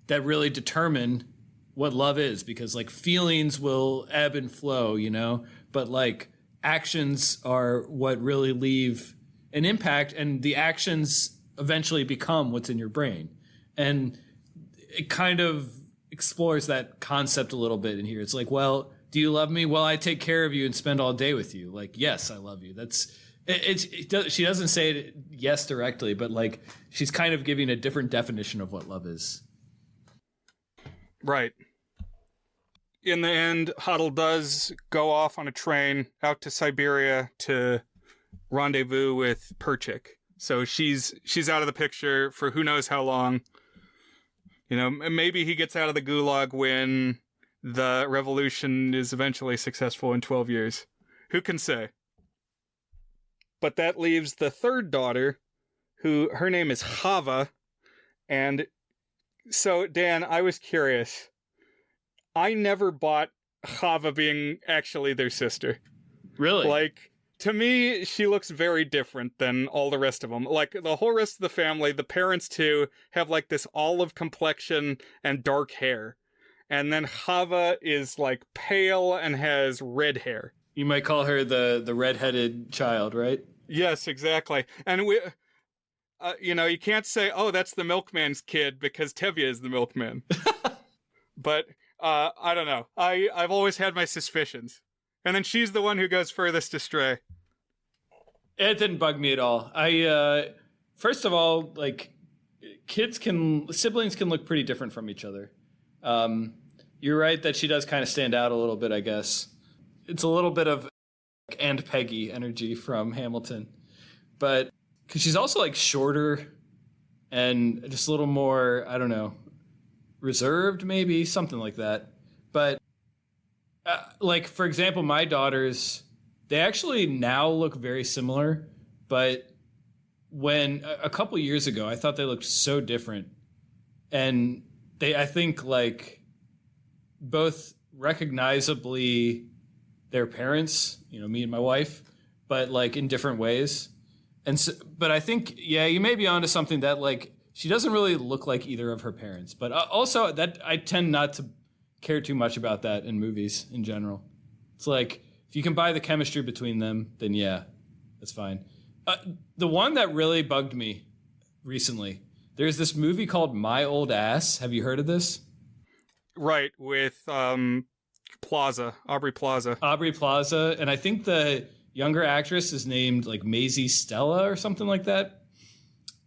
that really determine what love is, because, like, feelings will ebb and flow, you know, but, like, actions are what really leave an impact, and the actions eventually become what's in your brain. And it kind of explores that concept a little bit in here. It's like, well, do you love me? Well, I take care of you and spend all day with you. Like, yes, I love you. That's she doesn't say it yes directly, but, like, she's kind of giving a different definition of what love is. Right. In the end, Hodel does go off on a train out to Siberia to rendezvous with Perchik. So she's out of the picture for who knows how long. You know, maybe he gets out of the gulag when the revolution is eventually successful in 12 years. Who can say? But that leaves the third daughter, who her name is Chava. And so, Dan, I was curious. I never bought Chava being actually their sister. Really? Like, to me, she looks very different than all the rest of them. Like, the whole rest of the family, the parents too, have, like, this olive complexion and dark hair. And then Chava is, like, pale and has red hair. You might call her the redheaded child, right? Yes, exactly. And we, you know, you can't say, oh, that's the milkman's kid, because Tevye is the milkman. But I don't know. I've always had my suspicions. And then she's the one who goes furthest astray. It didn't bug me at all. I first of all, like, siblings can look pretty different from each other. You're right that she does kind of stand out a little bit, I guess. It's a little bit of Aunt Peggy energy from Hamilton. But because she's also, like, shorter and just a little more, I don't know, reserved, maybe, something like that. But like, for example, my daughters, they actually now look very similar, but when a couple years ago, I thought they looked so different. And I think, like, both recognizably their parents, you know, me and my wife, but, like, in different ways. And so, but I think, yeah, you may be onto something that, like, she doesn't really look like either of her parents. But also, that I tend not to care too much about that in movies in general. It's like, if you can buy the chemistry between them, then yeah, that's fine. The one that really bugged me recently, there's this movie called My Old Ass. Have you heard of this? Right, with Plaza, Aubrey Plaza. Aubrey Plaza, and I think the younger actress is named like Maisie Stella or something like that.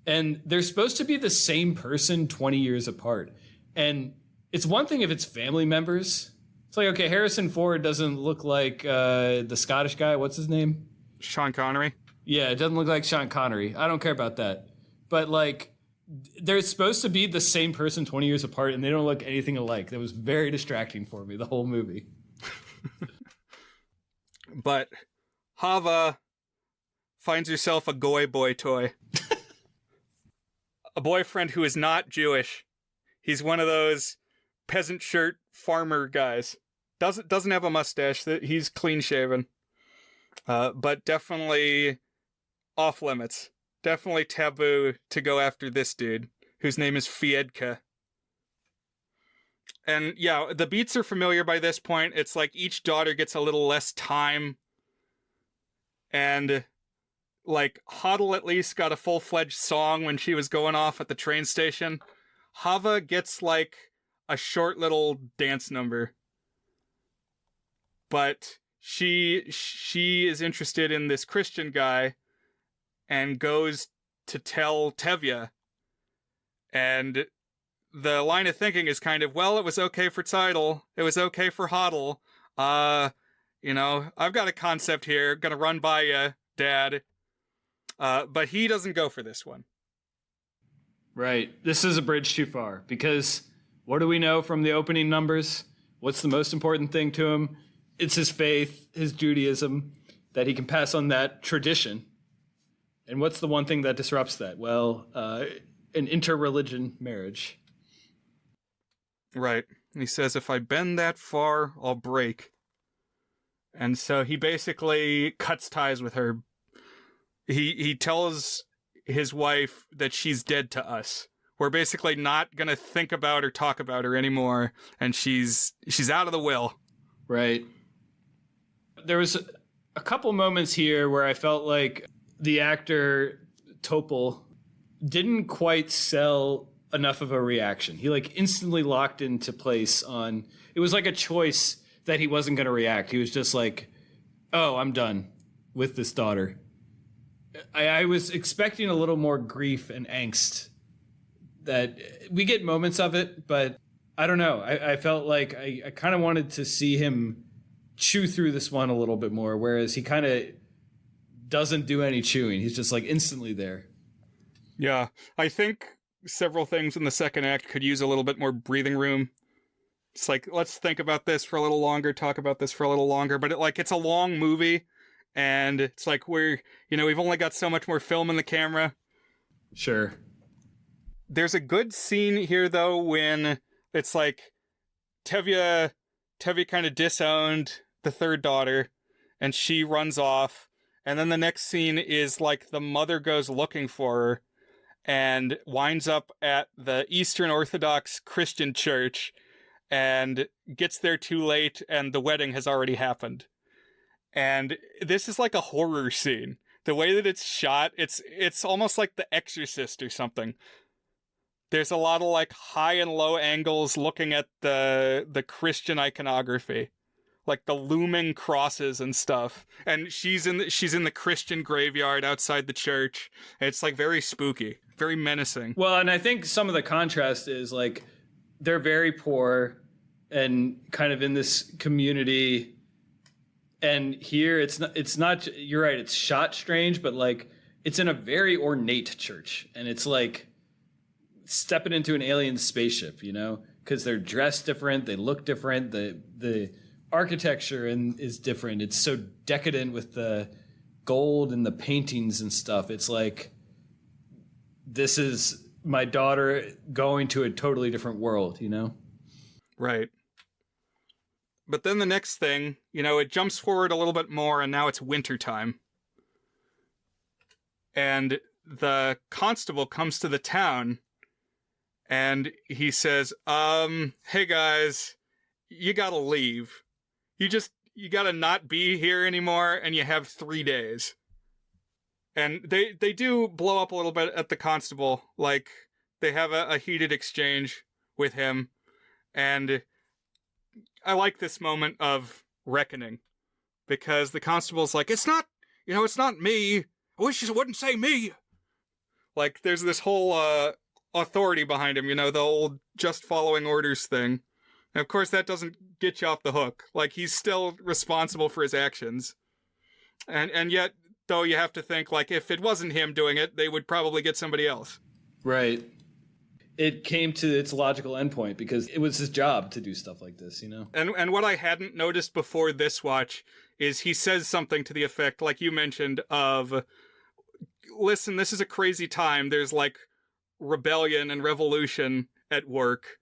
And they're supposed to be the same person 20 years apart. And it's one thing if it's family members. It's like, okay, Harrison Ford doesn't look like the Scottish guy. What's his name? Sean Connery. Yeah, it doesn't look like Sean Connery. I don't care about that. But like, they're supposed to be the same person 20 years apart, and they don't look anything alike. That was very distracting for me, the whole movie. But Hava finds herself a goy boy toy. A boyfriend who is not Jewish. He's one of those peasant shirt farmer guys. Doesn't have a mustache. He's clean shaven. But definitely off limits. Definitely taboo to go after this dude, whose name is Fiedka. And yeah, the beats are familiar by this point. It's like each daughter gets a little less time. And like Huddle at least got a full-fledged song when she was going off at the train station. Hava gets like a short little dance number. But she is interested in this Christian guy and goes to tell Tevye. And the line of thinking is kind of, well, it was okay for Tidal. It was okay for Huddle. You know, I've got a concept here. Gonna run by you, Dad. But he doesn't go for this one. Right. This is a bridge too far, because what do we know from the opening numbers? What's the most important thing to him? It's his faith, his Judaism, that he can pass on that tradition. And what's the one thing that disrupts that? Well, an interreligion marriage. Right. He says, if I bend that far, I'll break. And so he basically cuts ties with her. He tells his wife that she's dead to us. We're basically not going to think about or talk about her anymore. And she's out of the will. Right. There was a couple moments here where I felt like the actor Topol didn't quite sell enough of a reaction. He like instantly locked into place on, it was like a choice that he wasn't going to react. He was just like, oh, I'm done with this daughter. I was expecting a little more grief and angst. That we get moments of it, but I don't know. I felt like I kind of wanted to see him chew through this one a little bit more, whereas he kind of doesn't do any chewing. He's just like instantly there. Yeah, I think several things in the second act could use a little bit more breathing room. It's like, let's think about this for a little longer, talk about this for a little longer, but it's a long movie, and it's like we've only got so much more film in the camera. Sure. There's a good scene here, though, when it's like Tevye kind of disowned the third daughter, and she runs off. And then the next scene is like the mother goes looking for her and winds up at the Eastern Orthodox Christian church and gets there too late, and the wedding has already happened. And this is like a horror scene. The way that it's shot, it's almost like The Exorcist or something. There's a lot of like high and low angles looking at the Christian iconography, like the looming crosses and stuff. And she's in the Christian graveyard outside the church. It's like very spooky, very menacing. Well, and I think some of the contrast is like they're very poor and kind of in this community. And here it's not, you're right, it's shot strange, but like it's in a very ornate church, and it's like stepping into an alien spaceship, because they're dressed different, they look different, the architecture is different. It's so decadent with the gold and the paintings and stuff. It's like, this is my daughter going to a totally different world, Right. But then the next thing, it jumps forward a little bit more, and now it's wintertime. And the constable comes to the town, and he says, hey guys, you gotta leave. You gotta not be here anymore, and you have 3 days. And they do blow up a little bit at the constable. Like, they have a heated exchange with him. And like this moment of reckoning, because the constable's like, it's not me. I wish you wouldn't say me. Like, there's this whole authority behind him, the old just following orders thing. And of course, that doesn't get you off the hook. Like, he's still responsible for his actions. And yet, though, you have to think, like, if it wasn't him doing it, they would probably get somebody else. Right. It came to its logical endpoint because it was his job to do stuff like this, And what I hadn't noticed before this watch is he says something to the effect, like you mentioned, of, listen, this is a crazy time. There's, like, rebellion and revolution at work.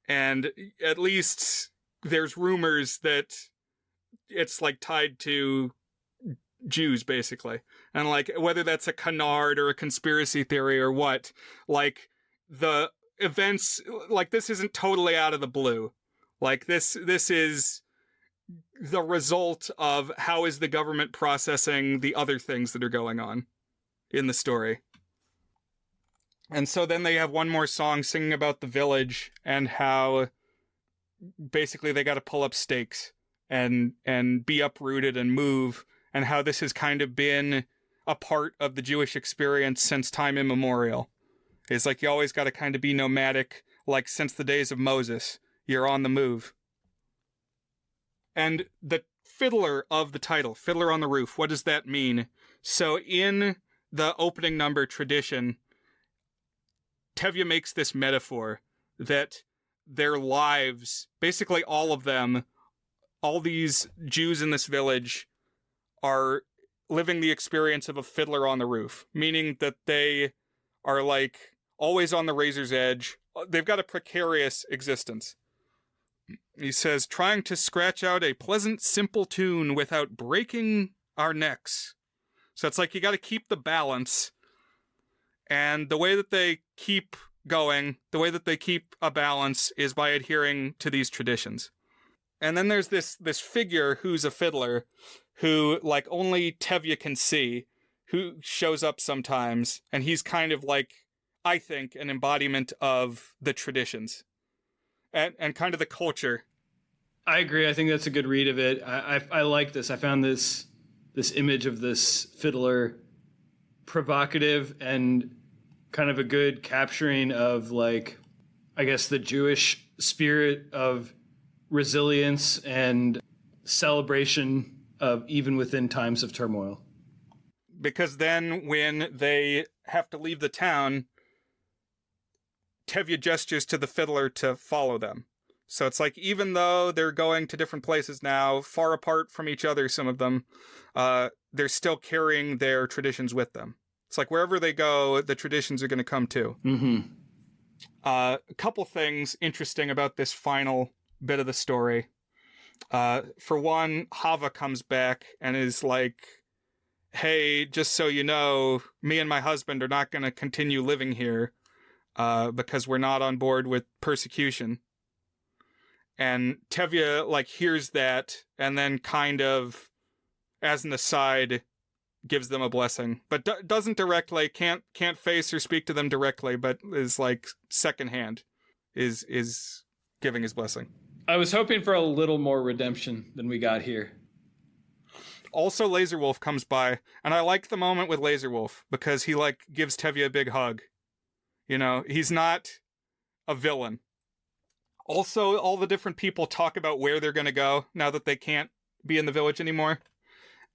And at least there's rumors that it's, like, tied to Jews, basically. And, like, whether that's a canard or a conspiracy theory or what, like, the events, like, this isn't totally out of the blue. Like, this is the result of how is the government processing the other things that are going on in the story. And so then they have one more song singing about the village and how basically they got to pull up stakes and be uprooted and move, and how this has kind of been a part of the Jewish experience since time immemorial. It's like you always got to kind of be nomadic, like since the days of Moses. You're on the move. And the fiddler of the title, Fiddler on the Roof, what does that mean? So in the opening number tradition, Tevye makes this metaphor that their lives, basically all of them, all these Jews in this village are living the experience of a fiddler on the roof, meaning that they are like always on the razor's edge. They've got a precarious existence. He says, trying to scratch out a pleasant, simple tune without breaking our necks. So it's like you got to keep the balance. And the way that they keep going, the way that they keep a balance is by adhering to these traditions. And then there's this figure who's a fiddler who, like, only Tevye can see, who shows up sometimes. And he's kind of like, I think, an embodiment of the traditions and kind of the culture. I agree. I think that's a good read of it. I like this. I found this image of this fiddler provocative and kind of a good capturing of, like, I guess the Jewish spirit of resilience and celebration of even within times of turmoil. Because then when they have to leave the town, Tevye gestures to the fiddler to follow them. So it's like, even though they're going to different places now, far apart from each other, some of them, they're still carrying their traditions with them. It's like wherever they go, the traditions are going to come too. Mm-hmm. A couple things interesting about this final bit of the story. For one, Hava comes back and is like, hey, just so you know, me and my husband are not going to continue living here because we're not on board with persecution. And Tevye, like, hears that and then kind of, as an aside, gives them a blessing, but doesn't directly, can't face or speak to them directly, but is like secondhand, is giving his blessing. I was hoping for a little more redemption than we got here. Also, Lazar Wolf comes by, and I like the moment with Lazar Wolf because he, like, gives Tevye a big hug. You know, he's not a villain. Also, all the different people talk about where they're going to go now that they can't be in the village anymore.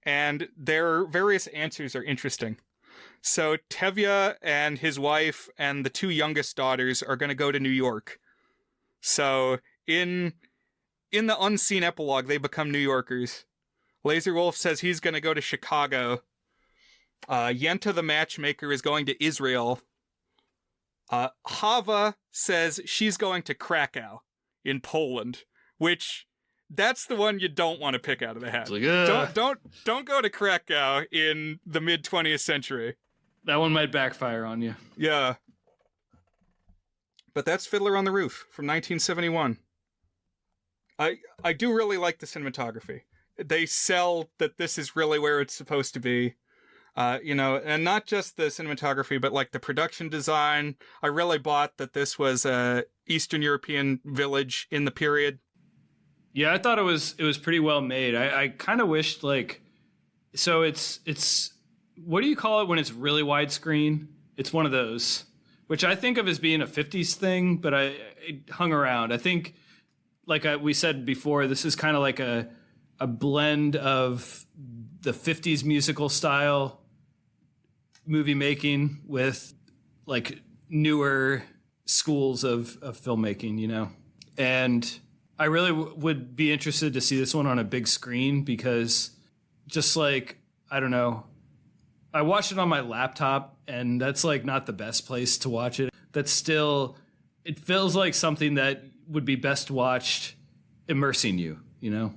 And their various answers are interesting. So Tevye and his wife and the two youngest daughters are going to go to New York. So in the unseen epilogue, they become New Yorkers. Lazar Wolf says he's going to go to Chicago. Yenta the matchmaker is going to Israel. Hava says she's going to Krakow in Poland, which that's the one you don't want to pick out of the hat. Like, don't go to Krakow in the mid 20th century. That one might backfire on you. Yeah. But that's Fiddler on the Roof from 1971. I do really like the cinematography. They sell that this is really where it's supposed to be. And not just the cinematography, but like the production design. I really bought that this was a Eastern European village in the period. Yeah, I thought it was pretty well made. I kind of wished so it's what do you call it when it's really widescreen? It's one of those, which I think of as being a 50s thing, but it hung around. I think, we said before, this is kind of like a blend of the 50s musical style movie making with like newer schools of filmmaking, you know? And I really would be interested to see this one on a big screen because just I don't know, I watched it on my laptop and that's not the best place to watch it. That's still, it feels like something that would be best watched immersing you, you know?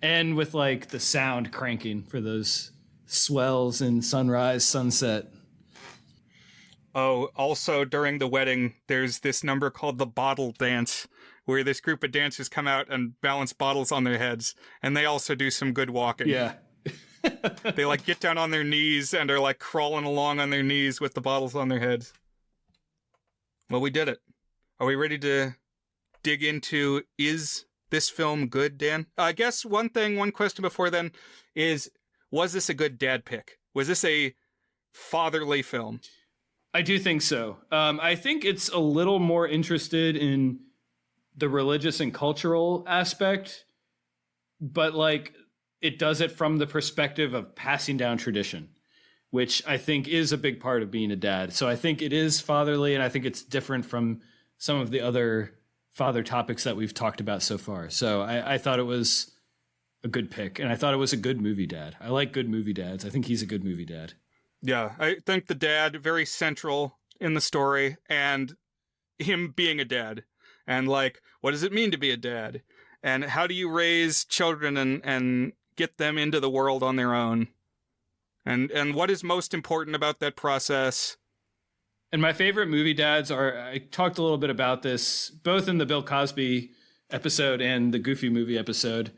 And with the sound cranking for those swells and sunrise, sunset. Oh, also during the wedding, there's this number called the bottle dance, where this group of dancers come out and balance bottles on their heads, and they also do some good walking. Yeah. They get down on their knees and are crawling along on their knees with the bottles on their heads. Well, we did it. Are we ready to dig into, is this film good, Dan? I guess one question before then is, was this a good dad pick? Was this a fatherly film? I do think so. I think it's a little more interested in the religious and cultural aspect, but it does it from the perspective of passing down tradition, which I think is a big part of being a dad. So I think it is fatherly, and I think it's different from some of the other father topics that we've talked about so far. So I thought it was a good pick, and I thought it was a good movie dad. I like good movie dads. I think he's a good movie dad. Yeah, I think the dad, very central in the story, and him being a dad. And what does it mean to be a dad? And how do you raise children and get them into the world on their own? And what is most important about that process? And my favorite movie dads I talked a little bit about this, both in the Bill Cosby episode and the Goofy movie episode,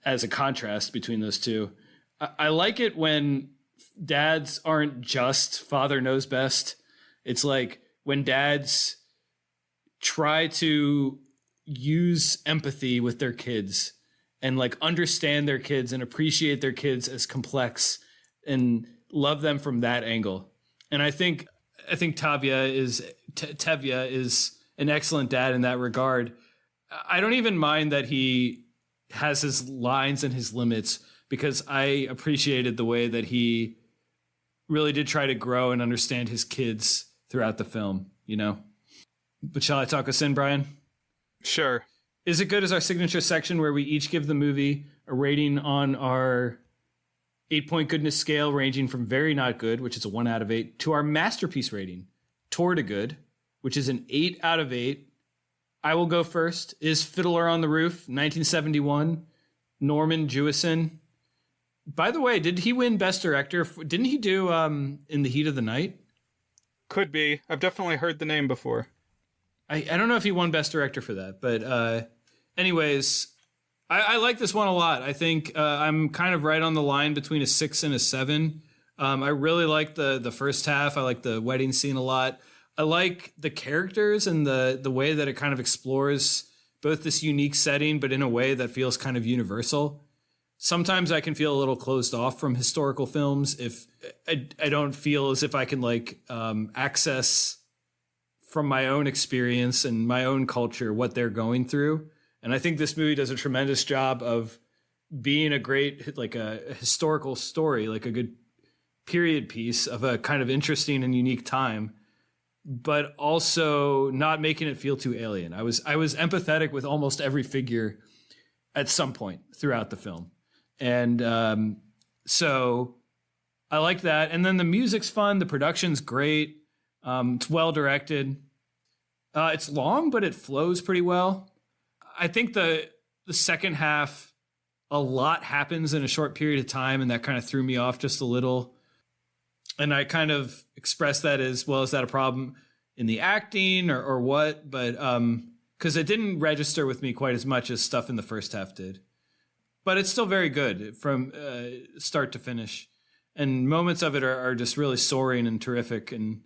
as a contrast between those two. I like it when dads aren't just father knows best. It's when dads try to use empathy with their kids and understand their kids and appreciate their kids as complex and love them from that angle. And I think Tevye is an excellent dad in that regard. I don't even mind that he has his lines and his limits, because I appreciated the way that he really did try to grow and understand his kids throughout the film, you know? But shall I talk us in, Brian? Sure. Is it good as our signature section where we each give the movie a rating on our 8-point goodness scale, ranging from very not good, which is a 1 out of 8, to our masterpiece rating, toward a good, which is an 8 out of 8. I will go first. Is Fiddler on the Roof, 1971, Norman Jewison. By the way, did he win Best Director? Didn't he do In the Heat of the Night? Could be. I've definitely heard the name before. I don't know if he won Best Director for that, but anyways, I like this one a lot. I think I'm kind of right on the line between a 6 and a 7. I really like the first half. I like the wedding scene a lot. I like the characters and the way that it kind of explores both this unique setting, but in a way that feels kind of universal. Sometimes I can feel a little closed off from historical films if I don't feel as if I can access from my own experience and my own culture what they're going through. And I think this movie does a tremendous job of being a great, a historical story, a good period piece of a kind of interesting and unique time, but also not making it feel too alien. I was empathetic with almost every figure at some point throughout the film. And so I like that. And then the music's fun. The production's great. It's well directed. It's long, but it flows pretty well. I think the second half, a lot happens in a short period of time, and that kind of threw me off just a little. And I kind of expressed that as, well, is that a problem in the acting or what? But because it didn't register with me quite as much as stuff in the first half did. But it's still very good from start to finish. And moments of it are just really soaring and terrific and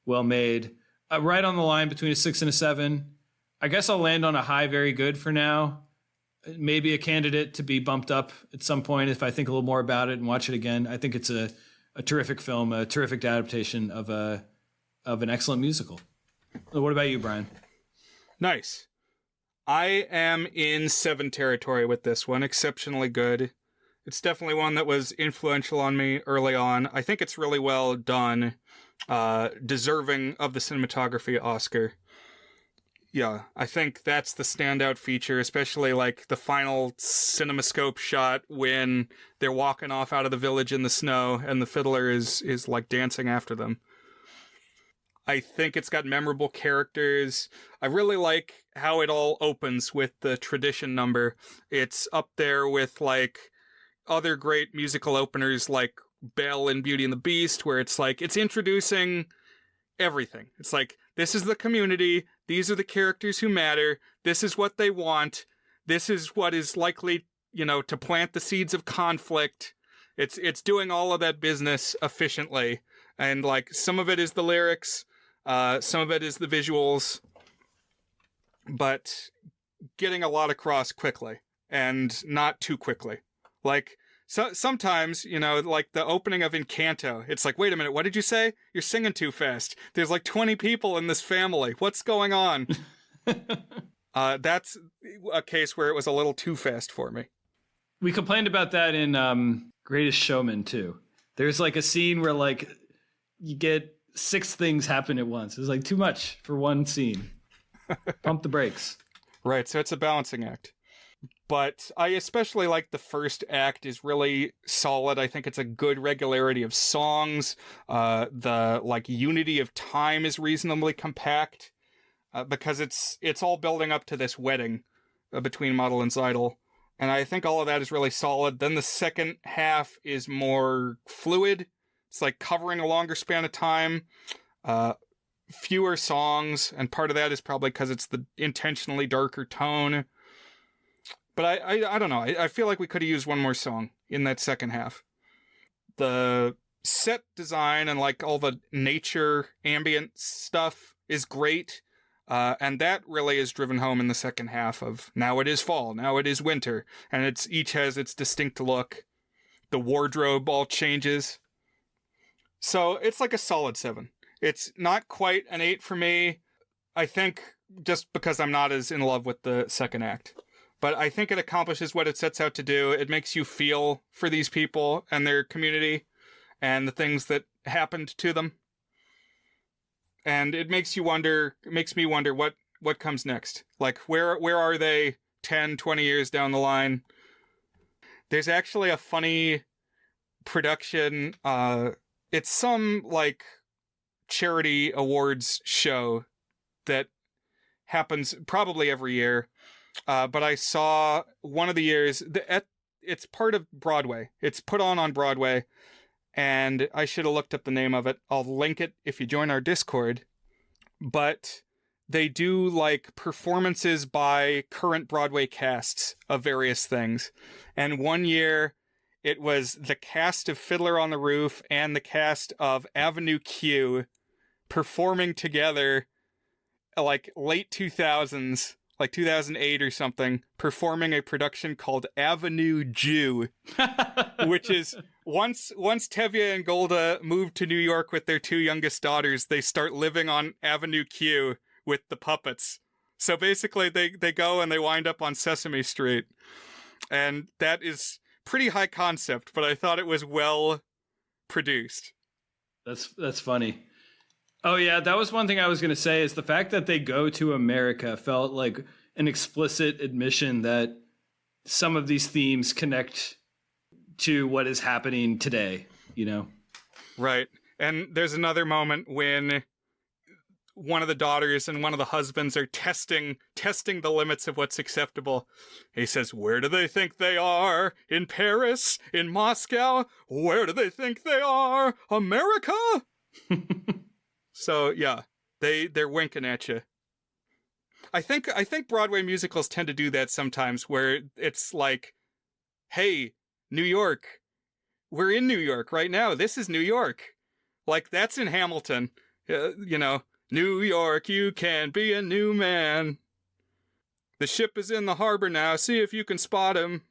well made. Right on the line between a 6 and a 7. I guess I'll land on a high, very good for now. maybe a candidate to be bumped up at some point if I think a little more about it and watch it again. I think it's a terrific film, a terrific adaptation of an excellent musical. What about you, Brian? Nice. I am in 7 territory with this one. Exceptionally good. It's definitely one that was influential on me early on. I think it's really well done. Deserving of the cinematography Oscar. Yeah, I think that's the standout feature, especially like the final cinemascope shot when they're walking off out of the village in the snow and the fiddler is like dancing after them. I think it's got memorable characters. I really like how it all opens with the tradition number. It's up there with like other great musical openers like Belle in Beauty and the Beast, where it's like it's introducing everything. It's like, this is the community, these are the characters who matter, this is what they want, this is what is likely, to plant the seeds of conflict. It's doing all of that business efficiently. And like some of it is the lyrics, some of it is the visuals, but getting a lot across quickly and not too quickly. Like, so sometimes, like the opening of Encanto, it's like, wait a minute, what did you say? You're singing too fast. There's like 20 people in this family. What's going on? That's a case where it was a little too fast for me. We complained about that in Greatest Showman, too. There's like a scene where like you get 6 things happen at once. It's like too much for one scene. Pump the brakes. Right, so it's a balancing act. But I especially like the first act is really solid. I think it's a good regularity of songs. The like unity of time is reasonably compact because it's all building up to this wedding between Model and Zeidel. And I think all of that is really solid. Then the second half is more fluid. It's like covering a longer span of time, fewer songs. And part of that is probably because it's the intentionally darker tone. But I don't know. I feel like we could have used one more song in that second half. The set design and like all the nature ambient stuff is great. And that really is driven home in the second half of now it is fall, now it is winter. And each has its distinct look. The wardrobe all changes. So it's like a solid 7. It's not quite an 8 for me. I think just because I'm not as in love with the second act. But I think it accomplishes what it sets out to do. It makes you feel for these people and their community and the things that happened to them. And it makes me wonder what comes next. Like, where are they 10, 20 years down the line? There's actually a funny production. It's some, like, charity awards show that happens probably every year. But I saw one of the years, it's part of Broadway. It's put on Broadway, and I should have looked up the name of it. I'll link it if you join our Discord. But they do, like, performances by current Broadway casts of various things. And one year, it was the cast of Fiddler on the Roof and the cast of Avenue Q performing together, like, late 2000s. Like 2008 or something, performing a production called Avenue Jew, which is once Tevye and Golda moved to New York with their 2 youngest daughters, they start living on Avenue Q with the puppets. So basically they go and they wind up on Sesame Street. And that is pretty high concept, but I thought it was well produced. That's funny. Oh, yeah, that was one thing I was going to say is the fact that they go to America felt like an explicit admission that some of these themes connect to what is happening today, Right. And there's another moment when one of the daughters and one of the husbands are testing the limits of what's acceptable. He says, where do they think they are? In Paris? In Moscow? Where do they think they are? America? So yeah, they're winking at you. I think Broadway musicals tend to do that sometimes, where it's like, hey, New York, we're in New York right now. This is New York. Like that's in Hamilton, New York, you can be a new man. The ship is in the harbor now. See if you can spot him.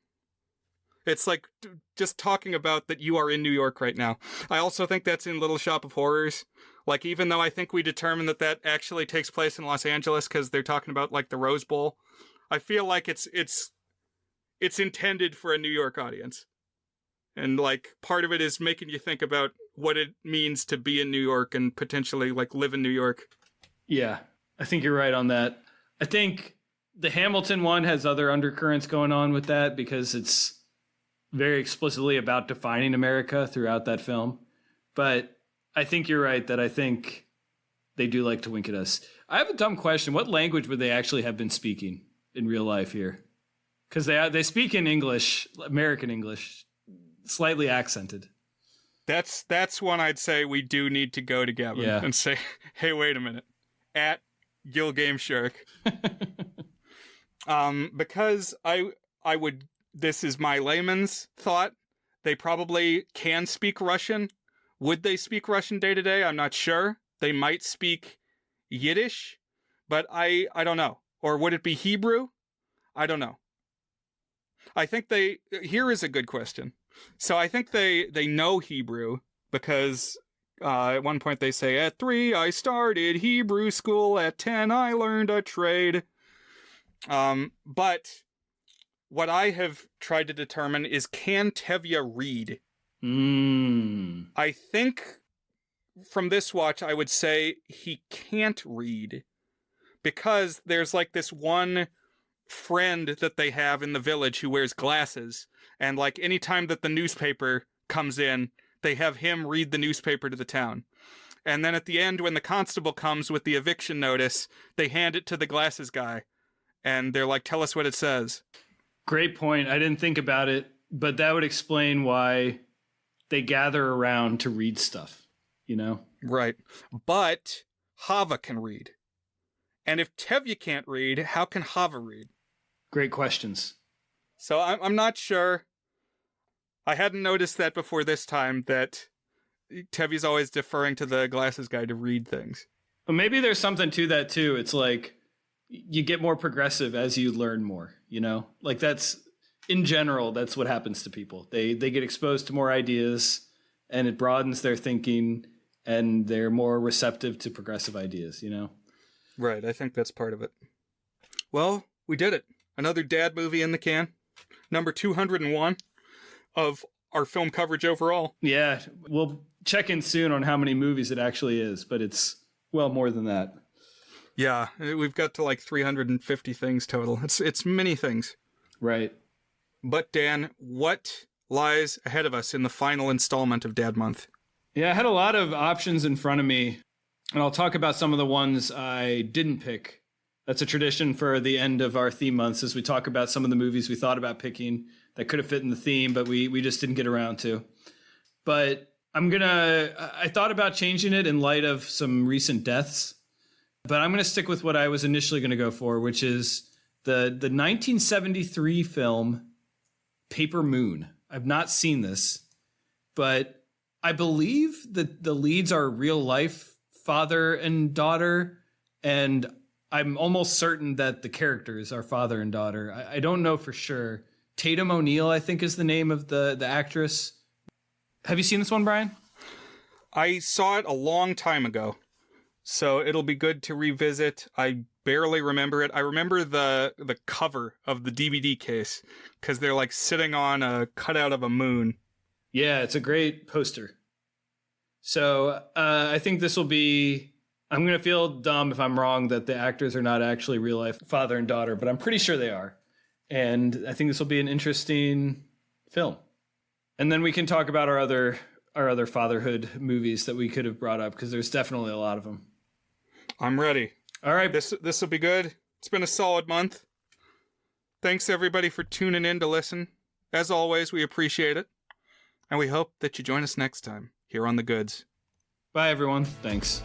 It's like just talking about that you are in New York right now. I also think that's in Little Shop of Horrors. Like, even though I think we determined that that actually takes place in Los Angeles because they're talking about, like, the Rose Bowl, I feel like it's intended for a New York audience. And, like, part of it is making you think about what it means to be in New York and potentially, like, live in New York. Yeah, I think you're right on that. I think the Hamilton one has other undercurrents going on with that because it's very explicitly about defining America throughout that film. But I think you're right that I think they do like to wink at us. I have a dumb question. What language would they actually have been speaking in real life here? Because they speak in English, American English, slightly accented. That's one I'd say we do need to go to Gavin and say, hey, wait a minute. At Gil Game Shark. Because I would, this is my layman's thought, they probably can speak Russian. Would they speak Russian day to day? I'm not sure. They might speak Yiddish, but I don't know. Or would it be Hebrew? I don't know. I think here is a good question. So I think they know Hebrew because at one point they say, at 3 I started Hebrew school, at 10 I learned a trade. But what I have tried to determine is, can Tevye read? I think from this watch, I would say he can't read because there's like this one friend that they have in the village who wears glasses. And like anytime that the newspaper comes in, they have him read the newspaper to the town. And then at the end, when the constable comes with the eviction notice, they hand it to the glasses guy. And they're like, tell us what it says. Great point. I didn't think about it, but that would explain why they gather around to read stuff, you know? Right. But Hava can read. And if Tevye can't read, how can Hava read? Great questions. So I'm not sure. I hadn't noticed that before this time, that Tevye's always deferring to the glasses guy to read things. But maybe there's something to that, too. It's like you get more progressive as you learn more, you know? Like that's, in general, that's what happens to people. They get exposed to more ideas, and it broadens their thinking, and they're more receptive to progressive ideas, you know? Right, I think that's part of it. Well, we did it. Another dad movie in the can. Number 201 of our film coverage overall. Yeah, we'll check in soon on how many movies it actually is, but it's well more than that. Yeah, we've got to like 350 things total. It's many things. Right. But Dan, what lies ahead of us in the final installment of Dad Month? Yeah, I had a lot of options in front of me, and I'll talk about some of the ones I didn't pick. That's a tradition for the end of our theme months, as we talk about some of the movies we thought about picking that could have fit in the theme, but we just didn't get around to. But I thought about changing it in light of some recent deaths, but I'm going to stick with what I was initially going to go for, which is the 1973 film Paper Moon. I've not seen this, but I believe that the leads are real life father and daughter, and I'm almost certain that the characters are father and daughter. I don't know for sure. Tatum O'Neal, I think, is the name of the actress. Have you seen this one, Brian? I saw it a long time ago, so it'll be good to revisit. I barely remember it. I remember the cover of the DVD case because they're like sitting on a cutout of a moon. Yeah, it's a great poster. So I think this will be... I'm going to feel dumb if I'm wrong that the actors are not actually real life father and daughter, but I'm pretty sure they are. And I think this will be an interesting film. And then we can talk about our other fatherhood movies that we could have brought up, because there's definitely a lot of them. I'm ready. All right. This will be good. It's been a solid month. Thanks everybody for tuning in to listen. As always, we appreciate it. And we hope that you join us next time here on The Goods. Bye, everyone. Thanks.